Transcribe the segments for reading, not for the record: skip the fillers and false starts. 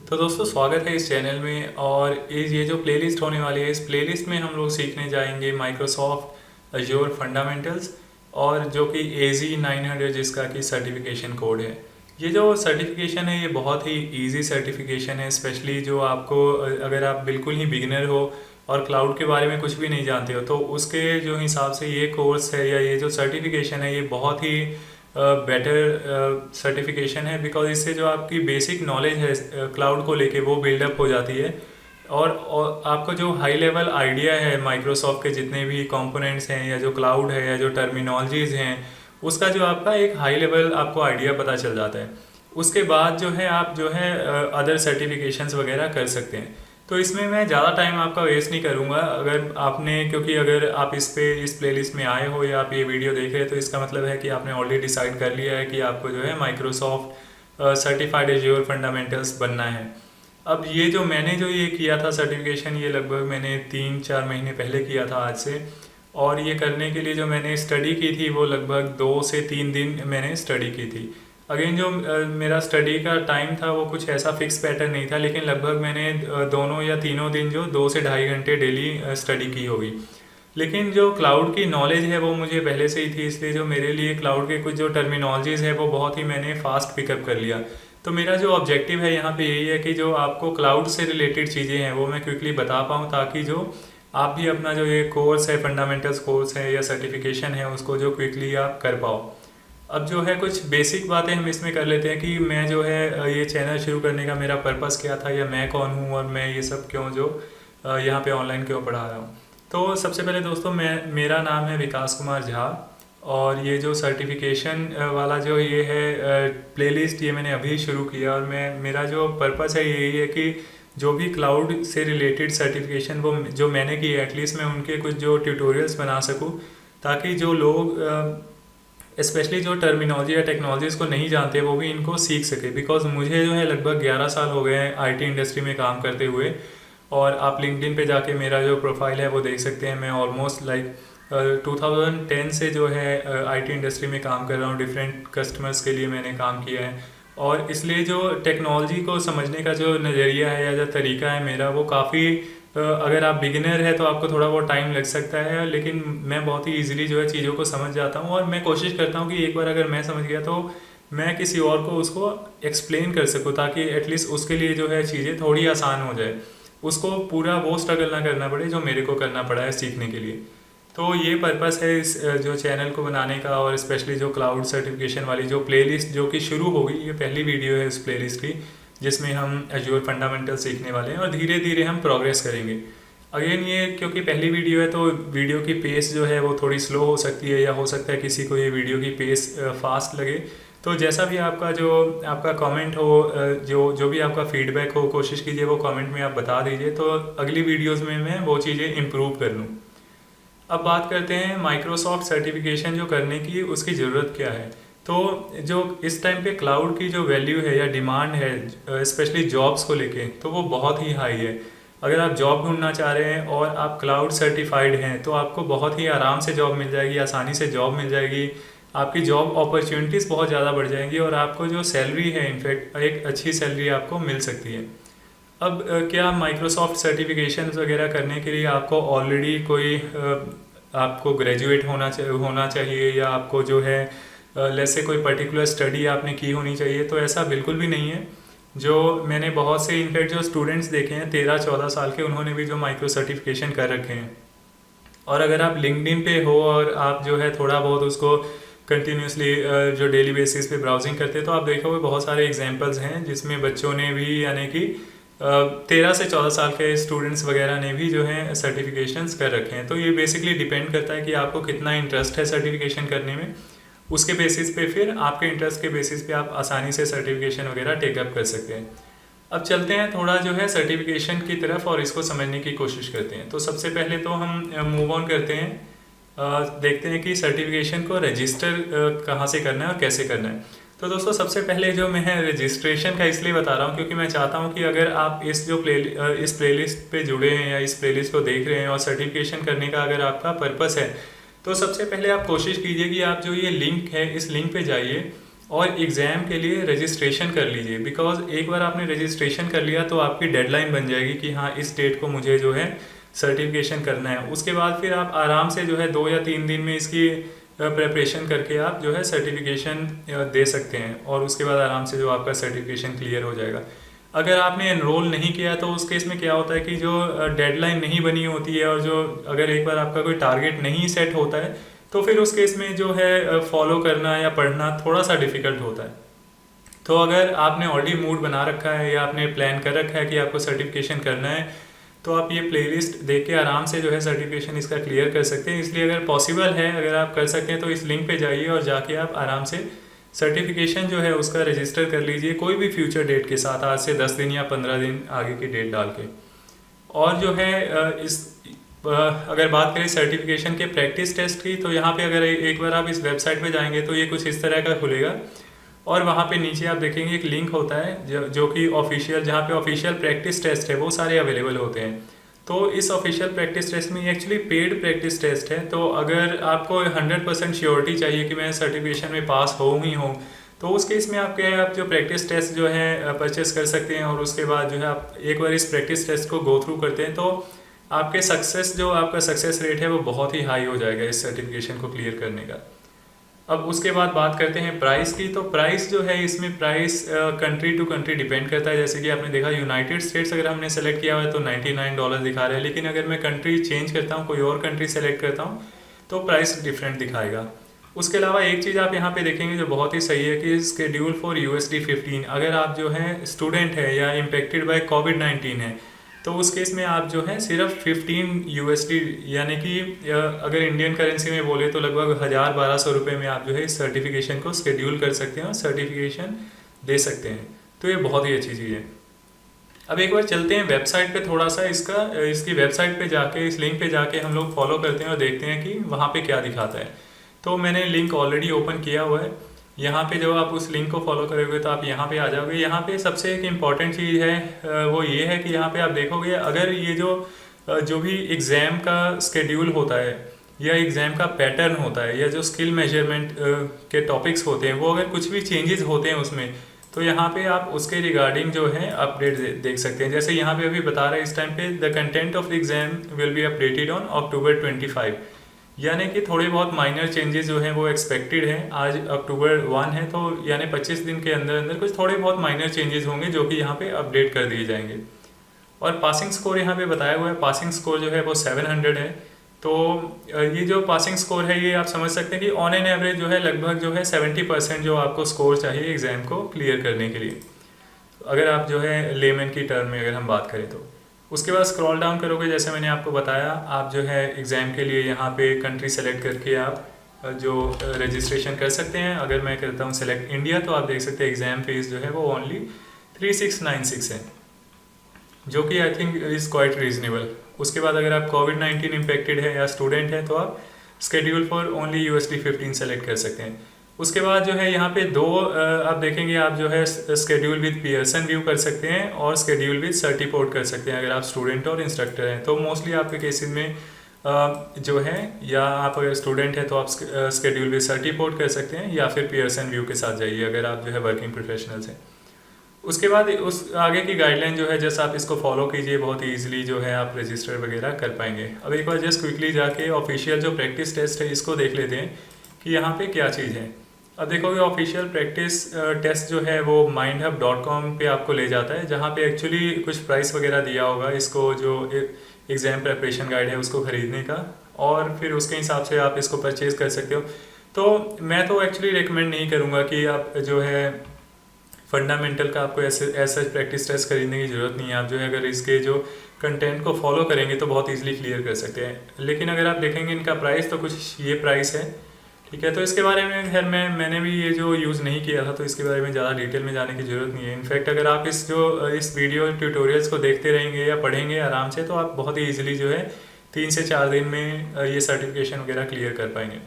तो दोस्तों स्वागत है इस चैनल में। और ये जो प्लेलिस्ट होने वाली है, इस प्लेलिस्ट में हम लोग सीखने जाएंगे माइक्रोसॉफ्ट अज्योर फंडामेंटल्स, और जो कि AZ900 जिसका कि सर्टिफिकेशन कोड है। ये जो सर्टिफिकेशन है ये बहुत ही इजी सर्टिफिकेशन है, स्पेशली जो आपको अगर आप बिल्कुल ही बिगिनर हो और क्लाउड के बारे में कुछ भी नहीं जानते हो, तो उसके जो हिसाब से ये कोर्स है या ये जो सर्टिफिकेशन है ये बहुत ही बेटर सर्टिफिकेशन है। बिकॉज इससे जो आपकी बेसिक नॉलेज है क्लाउड को लेके वो बिल्डअप हो जाती है, और आपको जो हाई लेवल आइडिया है माइक्रोसॉफ्ट के जितने भी कंपोनेंट्स हैं या जो क्लाउड है या जो टर्मिनोलॉजीज हैं, उसका जो आपका एक हाई लेवल आपको आइडिया पता चल जाता है। उसके बाद जो है आप जो है अदर सर्टिफिकेशंस वगैरह कर सकते हैं। तो इसमें मैं ज़्यादा टाइम आपका वेस्ट नहीं करूँगा। अगर आपने, क्योंकि अगर आप इस प्लेलिस्ट में आए हो या आप ये वीडियो देख रहे हैं, तो इसका मतलब है कि आपने ऑलरेडी डिसाइड कर लिया है कि आपको जो है माइक्रोसॉफ्ट सर्टिफाइड एज्योर फंडामेंटल्स बनना है। अब ये किया था सर्टिफिकेशन, ये लगभग मैंने 3-4 महीने पहले किया था आज से। और ये करने के लिए जो मैंने स्टडी की थी वो लगभग 2 से 3 दिन मैंने स्टडी की थी। अगेन जो मेरा स्टडी का टाइम था वो कुछ ऐसा फिक्स पैटर्न नहीं था, लेकिन लगभग मैंने दोनों या तीनों दिन जो 2 से ढाई घंटे डेली स्टडी की होगी। लेकिन जो क्लाउड की नॉलेज है वो मुझे पहले से ही थी, इसलिए जो मेरे लिए क्लाउड के कुछ जो टर्मिनोलॉजीज़ है वो बहुत ही मैंने फास्ट पिकअप कर लिया। तो मेरा जो ऑब्जेक्टिव है यहाँ पे यही है कि जो आपको क्लाउड से रिलेटेड चीज़ें हैं वो मैं क्विकली बता पाऊँ, ताकि जो आप भी अपना जो ये कोर्स है, फंडामेंटल्स कोर्स है या सर्टिफिकेशन है, उसको जो क्विकली आप कर पाओ। अब जो है कुछ बेसिक बातें हम इसमें कर लेते हैं कि मैं जो है ये चैनल शुरू करने का मेरा पर्पस क्या था, या मैं कौन हूँ और मैं ये सब क्यों जो यहाँ पे ऑनलाइन क्यों पढ़ा रहा हूँ। तो सबसे पहले दोस्तों, मेरा नाम है विकास कुमार झा। और ये जो सर्टिफिकेशन वाला जो ये है प्लेलिस्ट, ये मैंने अभी शुरू किया। और मेरा जो पर्पस है यही है कि जो भी क्लाउड से रिलेटेड सर्टिफिकेशन वो जो मैंने की, एटलीस्ट मैं उनके कुछ जो ट्यूटोरियल्स बना सकूँ, ताकि जो लोग स्पेशली जो टर्मिनोलॉजी या टेक्नोलॉजीज़ को नहीं जानते वो भी इनको सीख सके। बिकॉज मुझे जो है लगभग 11 साल हो गए हैं आईटी इंडस्ट्री में काम करते हुए। और आप लिंक्डइन पे जाके मेरा जो प्रोफाइल है वो देख सकते हैं। मैं ऑलमोस्ट लाइक 2010 से जो है आईटी इंडस्ट्री में काम कर रहा हूँ। डिफरेंट कस्टमर्स के लिए मैंने काम किया है, और इसलिए जो टेक्नोलॉजी को समझने का जो नज़रिया है या जो तरीका है मेरा, वो काफ़ी अगर आप बिगिनर है तो आपको थोड़ा बहुत टाइम लग सकता है, लेकिन मैं बहुत ही इजीली जो है चीज़ों को समझ जाता हूँ। और मैं कोशिश करता हूँ कि एक बार अगर मैं समझ गया तो मैं किसी और को उसको एक्सप्लेन कर सकूँ, ताकि एटलीस्ट उसके लिए जो है चीज़ें थोड़ी आसान हो जाए, उसको पूरा वो स्ट्रगल ना करना पड़े जो मेरे को करना पड़ा है सीखने के लिए। तो ये पर्पस है इस जो चैनल को बनाने का। और स्पेशली जो क्लाउड सर्टिफिकेशन वाली जो प्लेलिस्ट जो कि शुरू होगी, ये पहली वीडियो है इस प्लेलिस्ट की, जिसमें हम एज्योर फंडामेंटल सीखने वाले हैं और धीरे धीरे हम प्रोग्रेस करेंगे। अगेन ये क्योंकि पहली वीडियो है तो वीडियो की पेस जो है वो थोड़ी स्लो हो सकती है, या हो सकता है किसी को ये वीडियो की पेस फास्ट लगे। तो जैसा भी आपका कमेंट हो, जो भी आपका फीडबैक हो, कोशिश कीजिए वो कमेंट में आप बता दीजिए, तो अगली वीडियोज़ में मैं वो चीज़ें इम्प्रूव कर लूँ। अब बात करते हैं माइक्रोसॉफ्ट सर्टिफिकेशन जो करने की, उसकी ज़रूरत क्या है। तो जो इस टाइम पे क्लाउड की जो वैल्यू है या डिमांड है, स्पेशली जॉब्स को लेके, तो वो बहुत ही हाई है। अगर आप जॉब ढूंढना चाह रहे हैं और आप क्लाउड सर्टिफाइड हैं, तो आपको बहुत ही आराम से जॉब मिल जाएगी, आसानी से जॉब मिल जाएगी। आपकी जॉब अपॉर्चुनिटीज़ बहुत ज़्यादा बढ़ जाएंगी, और आपको जो सैलरी है, इनफैक्ट एक अच्छी सैलरी आपको मिल सकती है। अब क्या माइक्रोसॉफ्ट सर्टिफिकेशन वगैरह करने के लिए आपको ऑलरेडी कोई आपको ग्रेजुएट होना चाहिए, या आपको जो है लेट्स से कोई पर्टिकुलर स्टडी आपने की होनी चाहिए? तो ऐसा बिल्कुल भी नहीं है। जो मैंने बहुत से इनफैक्ट जो स्टूडेंट्स देखे हैं 13-14 साल के, उन्होंने भी जो माइक्रो सर्टिफिकेशन कर रखे हैं। और अगर आप लिंक्डइन पे हो और आप जो है थोड़ा बहुत उसको कंटिन्यूसली जो डेली बेसिस पे ब्राउजिंग करते हैं, तो आप देखोगे बहुत सारे एग्जांपल्स हैं जिसमें बच्चों ने भी, यानी कि 13 से 14 साल के स्टूडेंट्स वगैरह ने भी जो है सर्टिफिकेशंस कर रखे हैं। तो ये बेसिकली डिपेंड करता है कि आपको कितना इंटरेस्ट है सर्टिफिकेशन करने में। उसके बेसिस पे फिर आपके इंटरेस्ट के बेसिस पे आप आसानी से सर्टिफिकेशन वगैरह टेकअप कर सकते हैं। अब चलते हैं थोड़ा जो है सर्टिफिकेशन की तरफ और इसको समझने की कोशिश करते हैं। तो सबसे पहले तो हम मूव ऑन करते हैं, देखते हैं कि सर्टिफिकेशन को रजिस्टर कहाँ से करना है और कैसे करना है। तो दोस्तों सबसे पहले जो मैं रजिस्ट्रेशन का इसलिए बता रहा हूँ क्योंकि मैं चाहता हूँ कि अगर आप इस प्लेलिस्ट पे जुड़े हैं या इस प्लेलिस्ट को देख रहे हैं और सर्टिफिकेशन करने का अगर आपका पर्पस है, तो सबसे पहले आप कोशिश कीजिए कि आप जो ये लिंक है, इस लिंक पे जाइए और एग्ज़ाम के लिए रजिस्ट्रेशन कर लीजिए, बिकॉज एक बार आपने रजिस्ट्रेशन कर लिया तो आपकी डेडलाइन बन जाएगी कि हाँ इस डेट को मुझे जो है सर्टिफिकेशन करना है। उसके बाद फिर आप आराम से जो है 2 या 3 दिन में इसकी प्रिपरेशन करके आप जो है सर्टिफिकेशन दे सकते हैं, और उसके बाद आराम से जो आपका सर्टिफिकेशन क्लियर हो जाएगा। अगर आपने एनरोल नहीं किया तो उस केस में क्या होता है कि जो डेडलाइन नहीं बनी होती है, और जो अगर एक बार आपका कोई टारगेट नहीं सेट होता है तो फिर उस केस में जो है फॉलो करना या पढ़ना थोड़ा सा डिफ़िकल्ट होता है। तो अगर आपने ऑलरेडी मूड बना रखा है या आपने प्लान कर रखा है कि आपको सर्टिफिकेशन करना है, तो आप ये प्लेलिस्ट देख के आराम से जो है सर्टिफिकेशन इसका क्लियर कर सकते हैं। इसलिए अगर पॉसिबल है, अगर आप कर सकते हैं तो इस लिंक पे जाइए और जाके आप आराम से सर्टिफिकेशन जो है उसका रजिस्टर कर लीजिए, कोई भी फ्यूचर डेट के साथ, आज से 10 दिन या 15 दिन आगे की डेट डाल के। और जो है अगर बात करें सर्टिफिकेशन के प्रैक्टिस टेस्ट की, तो यहाँ पे अगर एक बार आप इस वेबसाइट पे जाएंगे तो ये कुछ इस तरह का खुलेगा, और वहाँ पे नीचे आप देखेंगे एक लिंक होता है जो कि ऑफिशियल, जहाँ पे ऑफिशियल प्रैक्टिस टेस्ट है वो सारे अवेलेबल होते हैं। तो इस ऑफिशियल प्रैक्टिस टेस्ट में एक्चुअली पेड प्रैक्टिस टेस्ट है, तो अगर आपको 100% श्योरिटी चाहिए कि मैं सर्टिफिकेशन में पास हो ही हूँ, तो उस केस में आप जो प्रैक्टिस टेस्ट जो है परचेस कर सकते हैं, और उसके बाद जो है आप एक बार इस प्रैक्टिस टेस्ट को गो थ्रू करते हैं तो आपका सक्सेस रेट है वो बहुत ही हाई हो जाएगा इस सर्टिफिकेशन को क्लियर करने का। अब उसके बाद बात करते हैं प्राइस की। तो प्राइस जो है, इसमें price country to country depend करता है। जैसे कि आपने देखा यूनाइटेड स्टेट्स अगर हमने सेलेक्ट किया हुआ है तो $99 दिखा रहा है, लेकिन अगर मैं कंट्री चेंज करता हूँ, कोई और कंट्री सेलेक्ट करता हूँ, तो प्राइस डिफरेंट दिखाएगा। उसके अलावा एक चीज़ आप यहाँ पे देखेंगे जो बहुत ही सही है कि स्केड्यूल फॉर USD 15, अगर आप जो है स्टूडेंट है या इम्पेक्टेड बाय कोविड-19 है, तो उस केस में आप जो है सिर्फ 15 USD, यानी कि अगर इंडियन करेंसी में बोले तो लगभग 1000-1200 रुपये में आप जो है इस सर्टिफिकेशन को शेड्यूल कर सकते हैं और सर्टिफिकेशन दे सकते हैं। तो ये बहुत ही अच्छी चीज़ है। अब एक बार चलते हैं वेबसाइट पे, थोड़ा सा इसकी वेबसाइट पे जाके, इस लिंक पे जाके हम लोग फॉलो करते हैं और देखते हैं कि वहाँ पे क्या दिखाता है। तो मैंने लिंक ऑलरेडी ओपन किया हुआ है। यहाँ पे जब आप उस लिंक को फॉलो करोगे तो आप यहाँ पे आ जाओगे। यहाँ पे सबसे एक इम्पॉर्टेंट चीज़ है वो ये है कि यहाँ पे आप देखोगे, अगर ये जो भी एग्ज़ाम का स्केड्यूल होता है या एग्ज़ाम का पैटर्न होता है या जो स्किल मेजरमेंट के टॉपिक्स होते हैं, वो अगर कुछ भी चेंजेस होते हैं उसमें, तो यहाँ पे आप उसके रिगार्डिंग जो है अपडेट देख सकते हैं। जैसे यहाँ पे अभी बता रहा है इस टाइम पे, the content of exam will be updated on October 25, यानी कि थोड़े बहुत माइनर चेंजेस जो हैं वो एक्सपेक्टेड हैं। आज October 1 है, तो यानी 25 दिन के अंदर अंदर कुछ थोड़े बहुत माइनर चेंजेस होंगे जो कि यहाँ पे अपडेट कर दिए जाएंगे। और पासिंग स्कोर यहाँ पे बताया हुआ है, पासिंग स्कोर जो है वो 700 है। तो ये जो पासिंग स्कोर है ये आप समझ सकते हैं कि ऑन एन एवरेज जो है लगभग जो है 70% जो आपको स्कोर चाहिए एग्ज़ाम को क्लियर करने के लिए, अगर आप जो है लेमन की टर्म में अगर हम बात करें तो। उसके बाद स्क्रॉल डाउन करोगे, जैसे मैंने आपको बताया, आप जो है एग्ज़ाम के लिए यहाँ पे कंट्री सेलेक्ट करके आप जो रजिस्ट्रेशन कर सकते हैं। अगर मैं करता हूँ सेलेक्ट इंडिया, तो आप देख सकते हैं एग्ज़ाम फीस जो है वो ओनली 3696 है, जो कि I think is quite reasonable. उसके बाद अगर आप कोविड-19 इम्पेक्टेड है या स्टूडेंट है तो आप schedule for only USD 15 select कर सकते हैं। उसके बाद जो है यहाँ पे आप देखेंगे, आप जो है स्केड्यूल विद पियर्सन व्यू कर सकते हैं और स्केड्यूल विद सर्टिपोर्ट कर सकते हैं अगर आप स्टूडेंट और इंस्ट्रक्टर हैं। तो मोस्टली आपके केसेस में जो है, या आप अगर स्टूडेंट हैं तो आप स्केड्यूल विद सर्टिपोर्ट कर सकते हैं, या फिर पियर्सन व्यू के साथ जाइए अगर आप जो है वर्किंग प्रोफेशनल्स हैं। उसके बाद उस आगे की गाइडलाइन जो है, जैसे आप इसको फॉलो कीजिए, बहुत ही ईजिली जो है आप रजिस्टर वगैरह कर पाएंगे। अब एक बार जस्ट क्विकली जाके ऑफिशियल जो प्रैक्टिस टेस्ट है इसको देख लेते हैं कि यहाँ पे क्या चीज़ है। अब देखोगे ऑफिशियल प्रैक्टिस टेस्ट जो है वो mindhub.com पे आपको ले जाता है, जहाँ पे एक्चुअली कुछ प्राइस वगैरह दिया होगा इसको, जो एग्ज़ाम प्रेपरेशन गाइड है उसको ख़रीदने का, और फिर उसके हिसाब से आप इसको परचेज़ कर सकते हो। तो मैं तो एक्चुअली रिकमेंड नहीं करूँगा कि आप जो है फंडामेंटल का आपको ऐसा प्रैक्टिस टेस्ट खरीदने की ज़रूरत नहीं है। आप जो है अगर इसके जो कंटेंट को फॉलो करेंगे तो बहुत ईजिली क्लियर कर सकते हैं। लेकिन अगर आप देखेंगे इनका प्राइस, तो कुछ ये प्राइस है, ठीक है। तो इसके बारे में खैर मैंने भी ये जो यूज़ नहीं किया था, तो इसके बारे में ज़्यादा डिटेल में जाने की ज़रूरत नहीं है। इनफैक्ट अगर आप इस वीडियो ट्यूटोरियल्स को देखते रहेंगे या पढ़ेंगे आराम से, तो आप बहुत ही ईजिली जो है 3 से 4 दिन में ये सर्टिफिकेशन वगैरह क्लियर कर पाएंगे।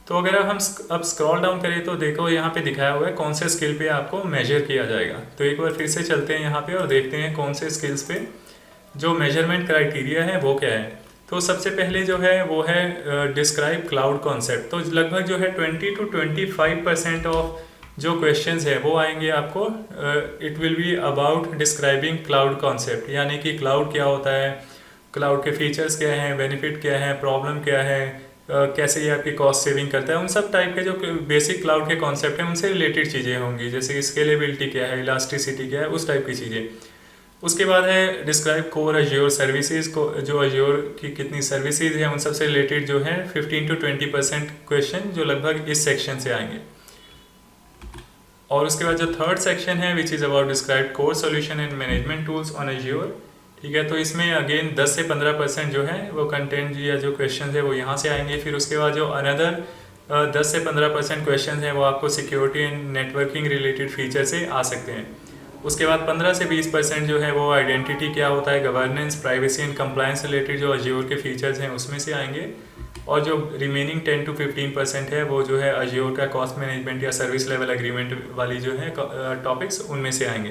तो अगर हम अब स्क्रॉल डाउन करें तो देखो यहाँ पे दिखाया हुआ है कौन से स्किल पे आपको मेजर किया जाएगा। तो एक बार फिर से चलते हैं यहाँ पे और देखते हैं कौन से स्किल्स पे जो मेजरमेंट क्राइटेरिया है वो क्या है। तो सबसे पहले जो है वो है डिस्क्राइब क्लाउड कॉन्सेप्ट। तो लगभग जो है 20 to 25% ऑफ जो क्वेश्चंस है वो आएंगे आपको, it will be about describing cloud concept, यानी कि क्लाउड क्या होता है, क्लाउड के फीचर्स क्या हैं, बेनिफिट क्या है, प्रॉब्लम क्या है, कैसे ये आपकी कॉस्ट सेविंग करता है, उन सब टाइप के जो बेसिक क्लाउड के कॉन्सेप्ट हैं उनसे रिलेटेड चीज़ें होंगी, जैसे कि स्केलेबिलिटी क्या है, इलास्टिसिटी क्या है, उस टाइप की चीज़ें। उसके बाद है डिस्क्राइब कोर अज्योर सर्विसेज को, जो अज्योर की कितनी सर्विसेज हैं उन सबसे रिलेटेड जो है 15 to 20% क्वेश्चन जो लगभग इस सेक्शन से आएंगे। और उसके बाद जो थर्ड सेक्शन है which is about describe core solution and management tools on Azure, ठीक है। तो इसमें अगेन 10 से 15% जो है वो कंटेंट या जो क्वेश्चन है वो यहाँ से आएंगे। फिर उसके बाद जो अनदर 10 से 15% क्वेश्चन है वो आपको security and networking related feature से आ सकते हैं। उसके बाद 15 से 20% जो है वो आइडेंटिटी क्या होता है, governance, privacy and compliance related जो अज्योर के फीचर्स हैं उसमें से आएंगे। और जो रिमेनिंग 10 to 15% है वो जो है अज्योर का कॉस्ट मैनेजमेंट या सर्विस लेवल एग्रीमेंट वाली जो है टॉपिक्स उनमें से आएंगे।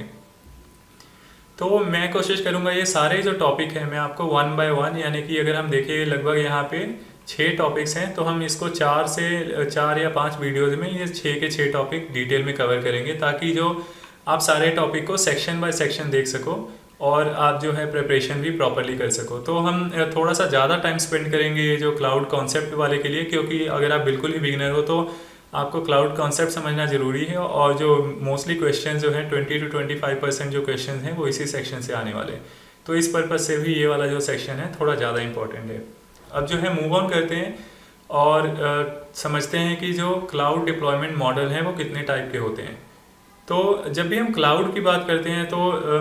तो मैं कोशिश करूंगा ये सारे जो टॉपिक हैं मैं आपको 1 by 1, यानी कि अगर हम देखें लगभग यहाँ पे 6 टॉपिक्स हैं तो हम इसको 4 या 5 वीडियोज़ में ये 6 के 6 टॉपिक डिटेल में कवर करेंगे, ताकि जो आप सारे टॉपिक को सेक्शन बाय सेक्शन देख सको और आप जो है प्रिपरेशन भी प्रॉपरली कर सको। तो हम थोड़ा सा ज़्यादा टाइम स्पेंड करेंगे ये जो क्लाउड कॉन्सेप्ट वाले के लिए, क्योंकि अगर आप बिल्कुल ही बिगिनर हो तो आपको क्लाउड कॉन्सेप्ट समझना ज़रूरी है। और जो मोस्टली क्वेश्चन जो हैं 20 to 25% जो क्वेश्चन हैं वो इसी सेक्शन से आने वाले हैं। तो इस पर्पज़ से भी ये वाला जो सेक्शन है थोड़ा ज़्यादा इंपॉर्टेंट है। अब जो है मूव ऑन करते हैं और समझते हैं कि जो क्लाउड डिप्लॉयमेंट मॉडल हैं वो कितने टाइप के होते हैं। तो जब भी हम क्लाउड की बात करते हैं तो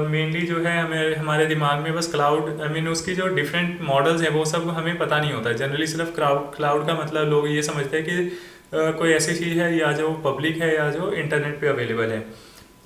मेनली जो है हमारे दिमाग में बस क्लाउड उसकी जो डिफरेंट मॉडल्स हैं वो सब हमें पता नहीं होता है। जनरली सिर्फ क्लाउड का मतलब लोग ये समझते हैं कि कोई ऐसी चीज़ है या जो पब्लिक है या जो इंटरनेट पे अवेलेबल है।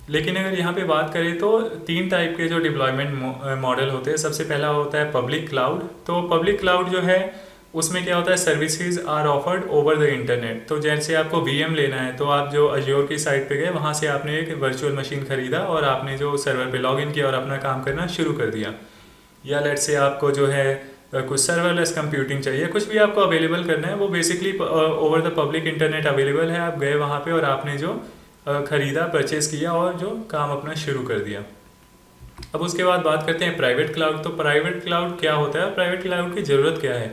लेकिन अगर यहाँ पे बात करें तो 3 टाइप के जो डिप्लॉयमेंट मॉडल होते हैं। सबसे पहला होता है पब्लिक क्लाउड। तो पब्लिक क्लाउड जो है उसमें क्या होता है, services are offered over the internet. तो जैसे आपको VM लेना है तो आप जो अज्योर की साइट पे गए, वहाँ से आपने एक वर्चुअल मशीन खरीदा और आपने जो सर्वर पे लॉगिन किया और अपना काम करना शुरू कर दिया। या लेट से आपको जो है कुछ सर्वरलेस कंप्यूटिंग चाहिए, कुछ भी आपको अवेलेबल करना है वो basically over the public internet available है। आप गए वहाँ पे और आपने जो खरीदा, परचेज किया और जो काम अपना शुरू कर दिया। अब उसके बाद बात करते हैं प्राइवेट क्लाउड। तो प्राइवेट क्लाउड क्या होता है, प्राइवेट क्लाउड की ज़रूरत क्या है।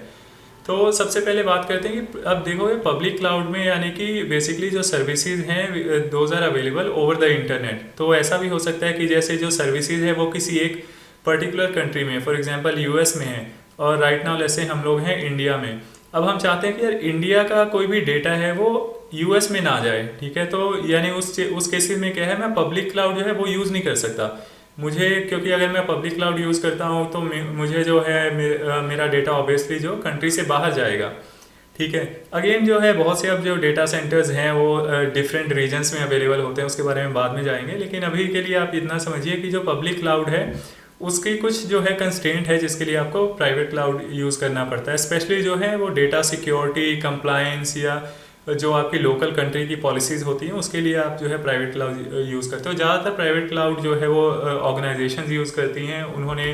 तो सबसे पहले बात करते हैं कि अब देखोगे पब्लिक क्लाउड में यानी कि बेसिकली जो सर्विसेज हैं those are available over the internet. तो ऐसा भी हो सकता है कि जैसे जो सर्विसेज है वो किसी एक पर्टिकुलर कंट्री में, फॉर एग्जांपल US में है और राइट नाउ जैसे हम लोग हैं इंडिया में। अब हम चाहते हैं कि यार इंडिया का कोई भी डेटा है वो US में ना जाए, ठीक है। तो यानी उस केसेस में क्या है, मैं पब्लिक क्लाउड जो है वो यूज़ नहीं कर सकता मुझे, क्योंकि अगर मैं पब्लिक क्लाउड यूज़ करता हूँ तो मुझे जो है मेरा डेटा ऑब्वियसली जो कंट्री से बाहर जाएगा, ठीक है। अगेन जो है बहुत से अब जो डेटा सेंटर्स हैं वो डिफरेंट रीजन्स में अवेलेबल होते हैं, उसके बारे में बाद में जाएंगे। लेकिन अभी के लिए आप इतना समझिए कि जो पब्लिक क्लाउड है उसकी कुछ जो है कंस्ट्रेंट है जिसके लिए आपको प्राइवेट क्लाउड यूज़ करना पड़ता है। स्पेशली जो है वो डेटा सिक्योरिटी, कंप्लायंस या जो आपकी लोकल कंट्री की पॉलिसीज़ होती हैं उसके लिए आप जो है प्राइवेट क्लाउड यूज़ करते हो। ज़्यादातर प्राइवेट क्लाउड जो है वो ऑर्गेनाइजेशंस यूज़ करती हैं। उन्होंने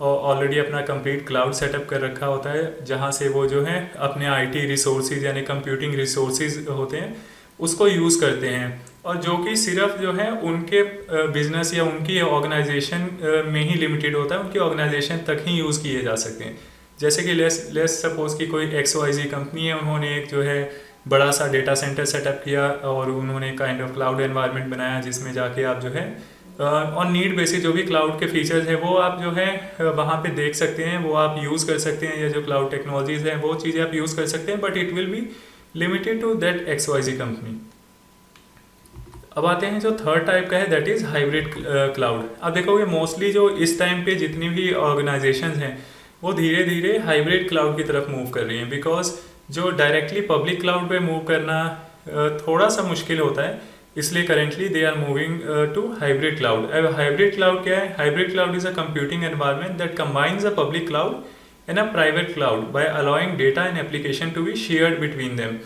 ऑलरेडी अपना कंप्लीट क्लाउड सेटअप कर रखा होता है जहाँ से वो जो है अपने IT रिसोर्सेज यानी कंप्यूटिंग रिसोर्सेज होते हैं उसको यूज़ करते हैं, और जो कि सिर्फ जो है उनके बिजनेस या उनकी ऑर्गेनाइजेशन में ही लिमिटेड होता है, उनकी ऑर्गेनाइजेशन तक ही यूज़ किए जा सकते हैं। जैसे कि लेस सपोज कि कोई XYZ कंपनी है, उन्होंने एक जो है बड़ा सा डेटा सेंटर सेटअप किया और उन्होंने काइंड ऑफ क्लाउड एनवायरनमेंट बनाया जिसमें जाके आप जो है ऑन नीड बेसिस जो भी क्लाउड के फीचर्स हैं वो आप जो है वहाँ पे देख सकते हैं, वो आप यूज़ कर सकते हैं, या जो क्लाउड टेक्नोलॉजीज़ हैं वो चीज़ें आप यूज़ कर सकते हैं, but it will be limited to that XYZ company. अब आते हैं जो थर्ड टाइप का है, दैट इज़ हाइब्रिड क्लाउड। अब देखोगे मोस्टली जो इस टाइम पे जितनी भी ऑर्गेनाइजेशंस हैं वो धीरे धीरे हाइब्रिड क्लाउड की तरफ मूव कर रही हैं, बिकॉज जो डायरेक्टली पब्लिक क्लाउड पे मूव करना थोड़ा सा मुश्किल होता है, इसलिए currently they are moving to hybrid cloud. अब हाइब्रिड क्लाउड क्या है, hybrid cloud is a computing environment that combines a public cloud and a private cloud by allowing data and application to be shared between them.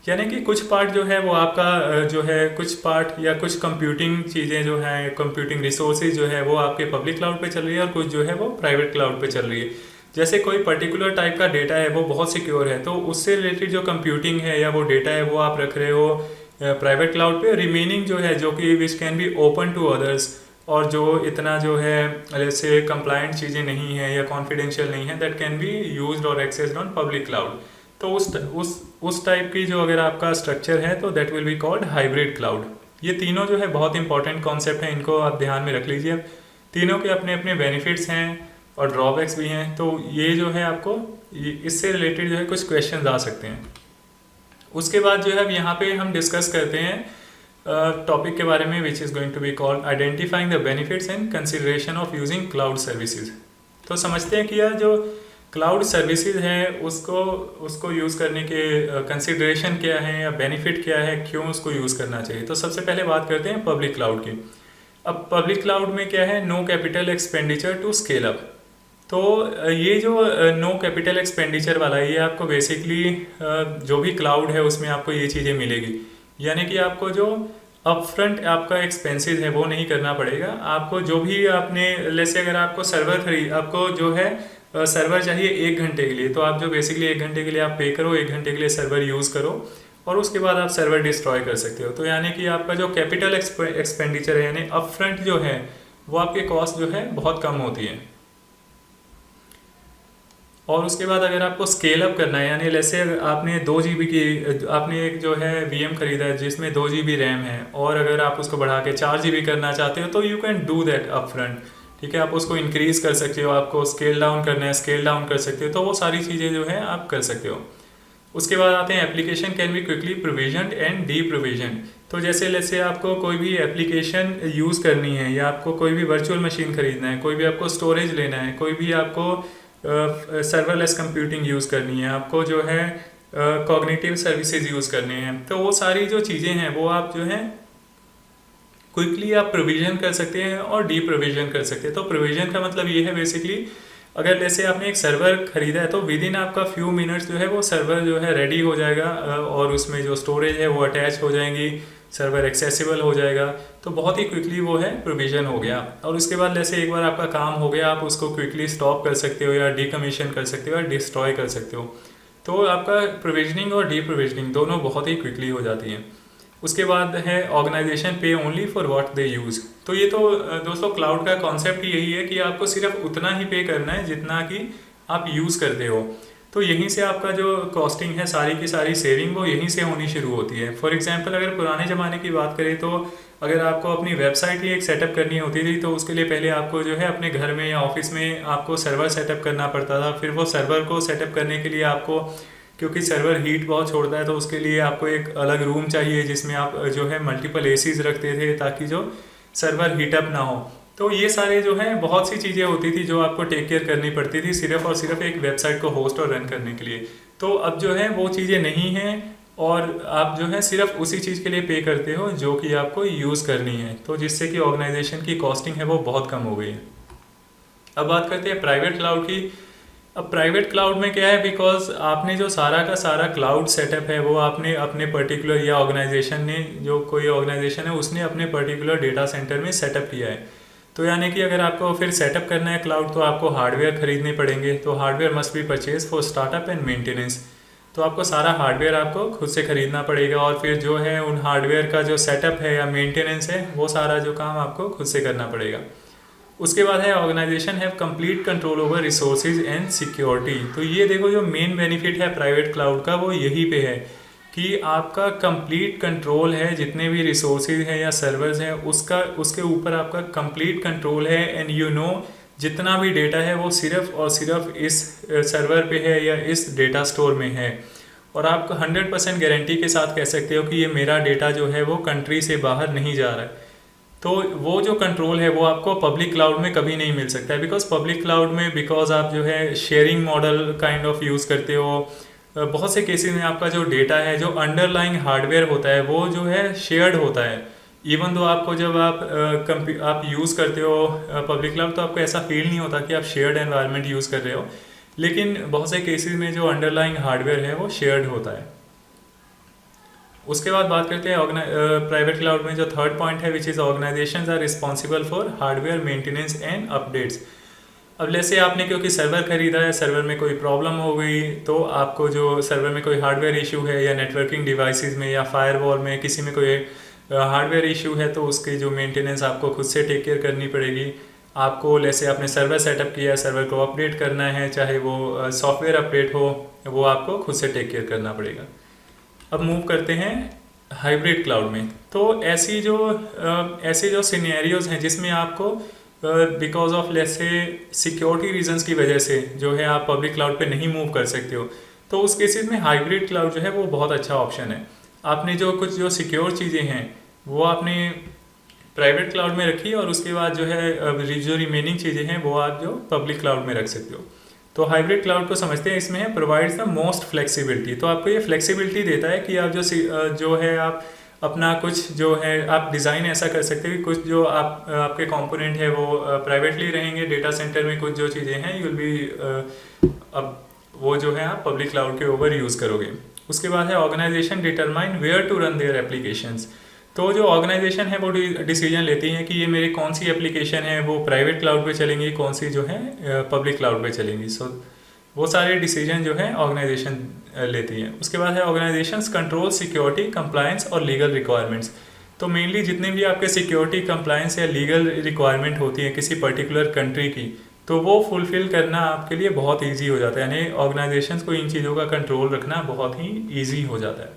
यानी कि कुछ part जो है वो आपका जो है कुछ पार्ट या कुछ कंप्यूटिंग चीज़ें जो हैं, कंप्यूटिंग रिसोर्सेज जो है वो आपके पब्लिक क्लाउड पे चल रही है और कुछ जो है वो प्राइवेट क्लाउड पे चल रही है। जैसे कोई पर्टिकुलर टाइप का डेटा है वो बहुत सिक्योर है तो उससे रिलेटेड जो कंप्यूटिंग है या वो डेटा है वो आप रख रहे हो प्राइवेट क्लाउड पे, रिमेनिंग जो है जो कि which can be open to others, और जो इतना जो है जैसे कंप्लाइंट चीज़ें नहीं है या कॉन्फिडेंशियल नहीं है, दैट कैन बी यूज्ड और एक्सेस्ड ऑन पब्लिक क्लाउड। तो उस टाइप की जो अगर आपका स्ट्रक्चर है तो that will be called hybrid cloud. ये तीनों जो है बहुत इंपॉर्टेंट कॉन्सेप्ट है, इनको आप ध्यान में रख लीजिए। तीनों के अपने अपने बेनिफिट्स हैं और ड्रॉबैक्स भी हैं, तो ये जो है आपको इससे रिलेटेड जो है कुछ क्वेश्चन आ सकते हैं। उसके बाद जो है अब यहाँ पे हम डिस्कस करते हैं टॉपिक के बारे में, which is going to be called identifying the benefits and consideration of using cloud services. तो समझते हैं कि यार जो क्लाउड सर्विसेज है उसको यूज़ करने के कंसिडरेशन क्या है या बेनिफिट क्या है, क्यों उसको यूज़ करना चाहिए। तो सबसे पहले बात करते हैं पब्लिक क्लाउड की। अब पब्लिक क्लाउड में क्या है, no capital expenditure to scale up. तो ये जो नो कैपिटल एक्सपेंडिचर वाला है, ये आपको बेसिकली जो भी क्लाउड है उसमें आपको ये चीज़ें मिलेगी, यानी कि आपको जो अपफ्रंट आपका एक्सपेंसेस है वो नहीं करना पड़ेगा। आपको जो भी आपने जैसे अगर आपको आपको जो है सर्वर चाहिए 1 घंटे के लिए, तो आप जो बेसिकली 1 घंटे के लिए आप पे करो, 1 घंटे के लिए सर्वर यूज़ करो और उसके बाद आप सर्वर डिस्ट्रॉय कर सकते हो। तो यानी कि आपका जो कैपिटल एक्सपेंडिचर है यानी अपफ्रंट जो है वो आपके कॉस्ट जो है बहुत कम होती है। और उसके बाद अगर आपको स्केल अप करना है, यानी जैसे आपने 2 GB की आपने एक जो है VM खरीदा है जिसमें 2 GB रैम है, और अगर आप उसको बढ़ा के 4 GB करना चाहते हो तो you can do that up front, ठीक है। आप उसको इंक्रीज़ कर सकते हो, आपको स्केल डाउन करना है स्केल डाउन कर सकते हो, तो वो सारी चीज़ें जो है आप कर सकते हो। उसके बाद आते हैं application can B quickly provision and D provision. तो जैसे आपको कोई भी एप्लीकेशन यूज़ करनी है या आपको कोई भी वर्चुअल मशीन खरीदना है, कोई भी आपको स्टोरेज लेना है, कोई भी आपको सर्वरलेस कंप्यूटिंग यूज़ करनी है, आपको जो है कॉग्निटिव सर्विसेज यूज़ करने हैं, तो वो सारी जो चीज़ें हैं वो आप जो है क्विकली आप प्रोविजन कर सकते हैं और डी प्रोविजन कर सकते हैं। तो प्रोविजन का मतलब ये है बेसिकली अगर जैसे आपने एक सर्वर खरीदा है तो विद इन आपका फ्यू मिनट्स जो है वो सर्वर जो है रेडी हो जाएगा और उसमें जो स्टोरेज है वो अटैच हो जाएंगी, सर्वर एक्सेसिबल हो जाएगा, तो बहुत ही क्विकली वो है प्रोविजन हो गया। और उसके बाद जैसे एक बार आपका काम हो गया आप उसको क्विकली स्टॉप कर सकते हो या डीकमीशन कर सकते हो या डिस्ट्रॉय कर सकते हो। तो आपका प्रोविजनिंग और डी प्रोविजनिंग दोनों बहुत ही क्विकली हो जाती हैं। उसके बाद है ऑर्गेनाइजेशन पे only for what they use. तो ये तो दोस्तों क्लाउड का कॉन्सेप्ट ही यही है कि आपको सिर्फ उतना ही पे करना है जितना कि आप यूज़ करते हो। तो यहीं से आपका जो कॉस्टिंग है सारी की सारी सेविंग वो यहीं से होनी शुरू होती है। फॉर एग्जांपल अगर पुराने ज़माने की बात करें तो अगर आपको अपनी वेबसाइट ही एक सेटअप करनी होती थी तो उसके लिए पहले आपको जो है अपने घर में या ऑफिस में आपको सर्वर सेटअप करना पड़ता था। फिर वो सर्वर को सेटअप करने के लिए आपको, क्योंकि सर्वर हीट बहुत छोड़ता है, तो उसके लिए आपको एक अलग रूम चाहिए जिसमें आप जो है मल्टीपल एसीज रखते थे ताकि जो सर्वर हीटअप ना हो। तो ये सारे जो है बहुत सी चीज़ें होती थी जो आपको टेक केयर करनी पड़ती थी सिर्फ और सिर्फ एक वेबसाइट को होस्ट और रन करने के लिए। तो अब जो है वो चीज़ें नहीं हैं और आप जो है सिर्फ उसी चीज़ के लिए पे करते हो जो कि आपको यूज़ करनी है, तो जिससे कि ऑर्गेनाइजेशन की कॉस्टिंग है वो बहुत कम हो गई है। अब बात करते हैं प्राइवेट क्लाउड की। अब प्राइवेट क्लाउड में क्या है, बिकॉज आपने जो सारा का सारा क्लाउड सेटअप है वो आपने अपने पर्टिकुलर या ऑर्गेनाइजेशन ने, जो कोई ऑर्गेनाइजेशन है उसने अपने पर्टिकुलर डेटा सेंटर में सेटअप किया है। तो यानी कि अगर आपको फिर सेटअप करना है क्लाउड तो आपको हार्डवेयर खरीदने पड़ेंगे। तो hardware must be purchase for startup and maintenance. तो आपको सारा हार्डवेयर आपको खुद से खरीदना पड़ेगा और फिर जो है उन हार्डवेयर का जो सेटअप है या मेंटेनेंस है वो सारा जो काम आपको खुद से करना पड़ेगा। उसके बाद है organization have complete control over resources and security. तो ये देखो जो मेन बेनिफिट है प्राइवेट क्लाउड का वो यही पे है कि आपका कंप्लीट कंट्रोल है, जितने भी रिसोर्सेज हैं या सर्वर्स हैं उसके ऊपर आपका कंप्लीट कंट्रोल है। एंड यू नो जितना भी डेटा है वो सिर्फ और सिर्फ इस सर्वर पे है या इस डेटा स्टोर में है, और आप 100% गारंटी के साथ कह सकते हो कि ये मेरा डेटा जो है वो कंट्री से बाहर नहीं जा रहा है। तो वो जो कंट्रोल है वो आपको पब्लिक क्लाउड में कभी नहीं मिल सकता है, बिकॉज पब्लिक क्लाउड में बिकॉज आप जो है sharing model kind of use करते हो। बहुत से केसेस में आपका जो डेटा है, जो अंडरलाइंग हार्डवेयर होता है वो जो है शेयर्ड होता है। इवन दो आपको जब आप यूज़ करते हो पब्लिक क्लाउड तो आपको ऐसा फील नहीं होता कि आप शेयर्ड एनवायरनमेंट यूज़ कर रहे हो, लेकिन बहुत से केसेस में जो अंडरलाइंग हार्डवेयर है वो शेयर्ड होता है। उसके बाद बात करते हैं प्राइवेट क्लाउड में जो थर्ड पॉइंट है which is organizations are responsible for hardware maintenance and updates. अब जैसे आपने क्योंकि सर्वर खरीदा है, सर्वर में कोई प्रॉब्लम हो गई, तो आपको जो सर्वर में कोई हार्डवेयर इशू है या नेटवर्किंग डिवाइसेस में या फायरवॉल में किसी में कोई हार्डवेयर इशू है, तो उसकी जो मेंटेनेंस आपको खुद से टेक केयर करनी पड़ेगी। आपको जैसे आपने सर्वर सेटअप किया है, सर्वर को अपडेट करना है, चाहे वो सॉफ्टवेयर अपडेट हो, वो आपको खुद से टेक केयर करना पड़ेगा। अब मूव करते हैं हाइब्रिड क्लाउड में। तो ऐसे जो सिनेरियोज हैं जिसमें आपको because of let's say security reasons की वजह से जो है आप पब्लिक क्लाउड पे नहीं मूव कर सकते हो, तो उस केसेस में हाइब्रिड क्लाउड जो है वो बहुत अच्छा ऑप्शन है। आपने जो सिक्योर चीज़ें हैं वो आपने प्राइवेट क्लाउड में रखी, और उसके बाद जो है जो रिमेनिंग चीज़ें हैं वो आप जो पब्लिक क्लाउड में रख सकते हो। तो हाइब्रिड क्लाउड को समझते हैं, इसमें है प्रोवाइड्स द मोस्ट फ्लेक्सिबिलिटी। तो आपको ये फ्लेक्सिबिलिटी देता है कि आप जो है आप अपना कुछ जो है आप डिज़ाइन ऐसा कर सकते हैं कि कुछ जो आपके कंपोनेंट है वो प्राइवेटली रहेंगे डेटा सेंटर में, कुछ जो चीज़ें हैं यूल बी अब वो जो है आप पब्लिक क्लाउड के ओवर यूज़ करोगे। उसके बाद है organization determine where to run their applications. तो जो ऑर्गेनाइजेशन है वो डिसीजन लेती है कि ये मेरी कौन सी एप्लीकेशन है वो प्राइवेट क्लाउड पे चलेंगी, कौन सी जो है पब्लिक क्लाउड पे चलेंगी। सो वो सारे डिसीजन जो है ऑर्गेनाइजेशन लेती है। उसके बाद है ऑर्गेनाइजेशंस कंट्रोल सिक्योरिटी, कंप्लायंस और लीगल रिक्वायरमेंट्स। तो मेनली जितने भी आपके सिक्योरिटी, कंप्लायंस या लीगल रिक्वायरमेंट होती है किसी पर्टिकुलर कंट्री की, तो वो फुलफिल करना आपके लिए बहुत ईजी हो जाता है। यानी ऑर्गेनाइजेशंस को इन चीज़ों का कंट्रोल रखना बहुत ही ईजी हो जाता है।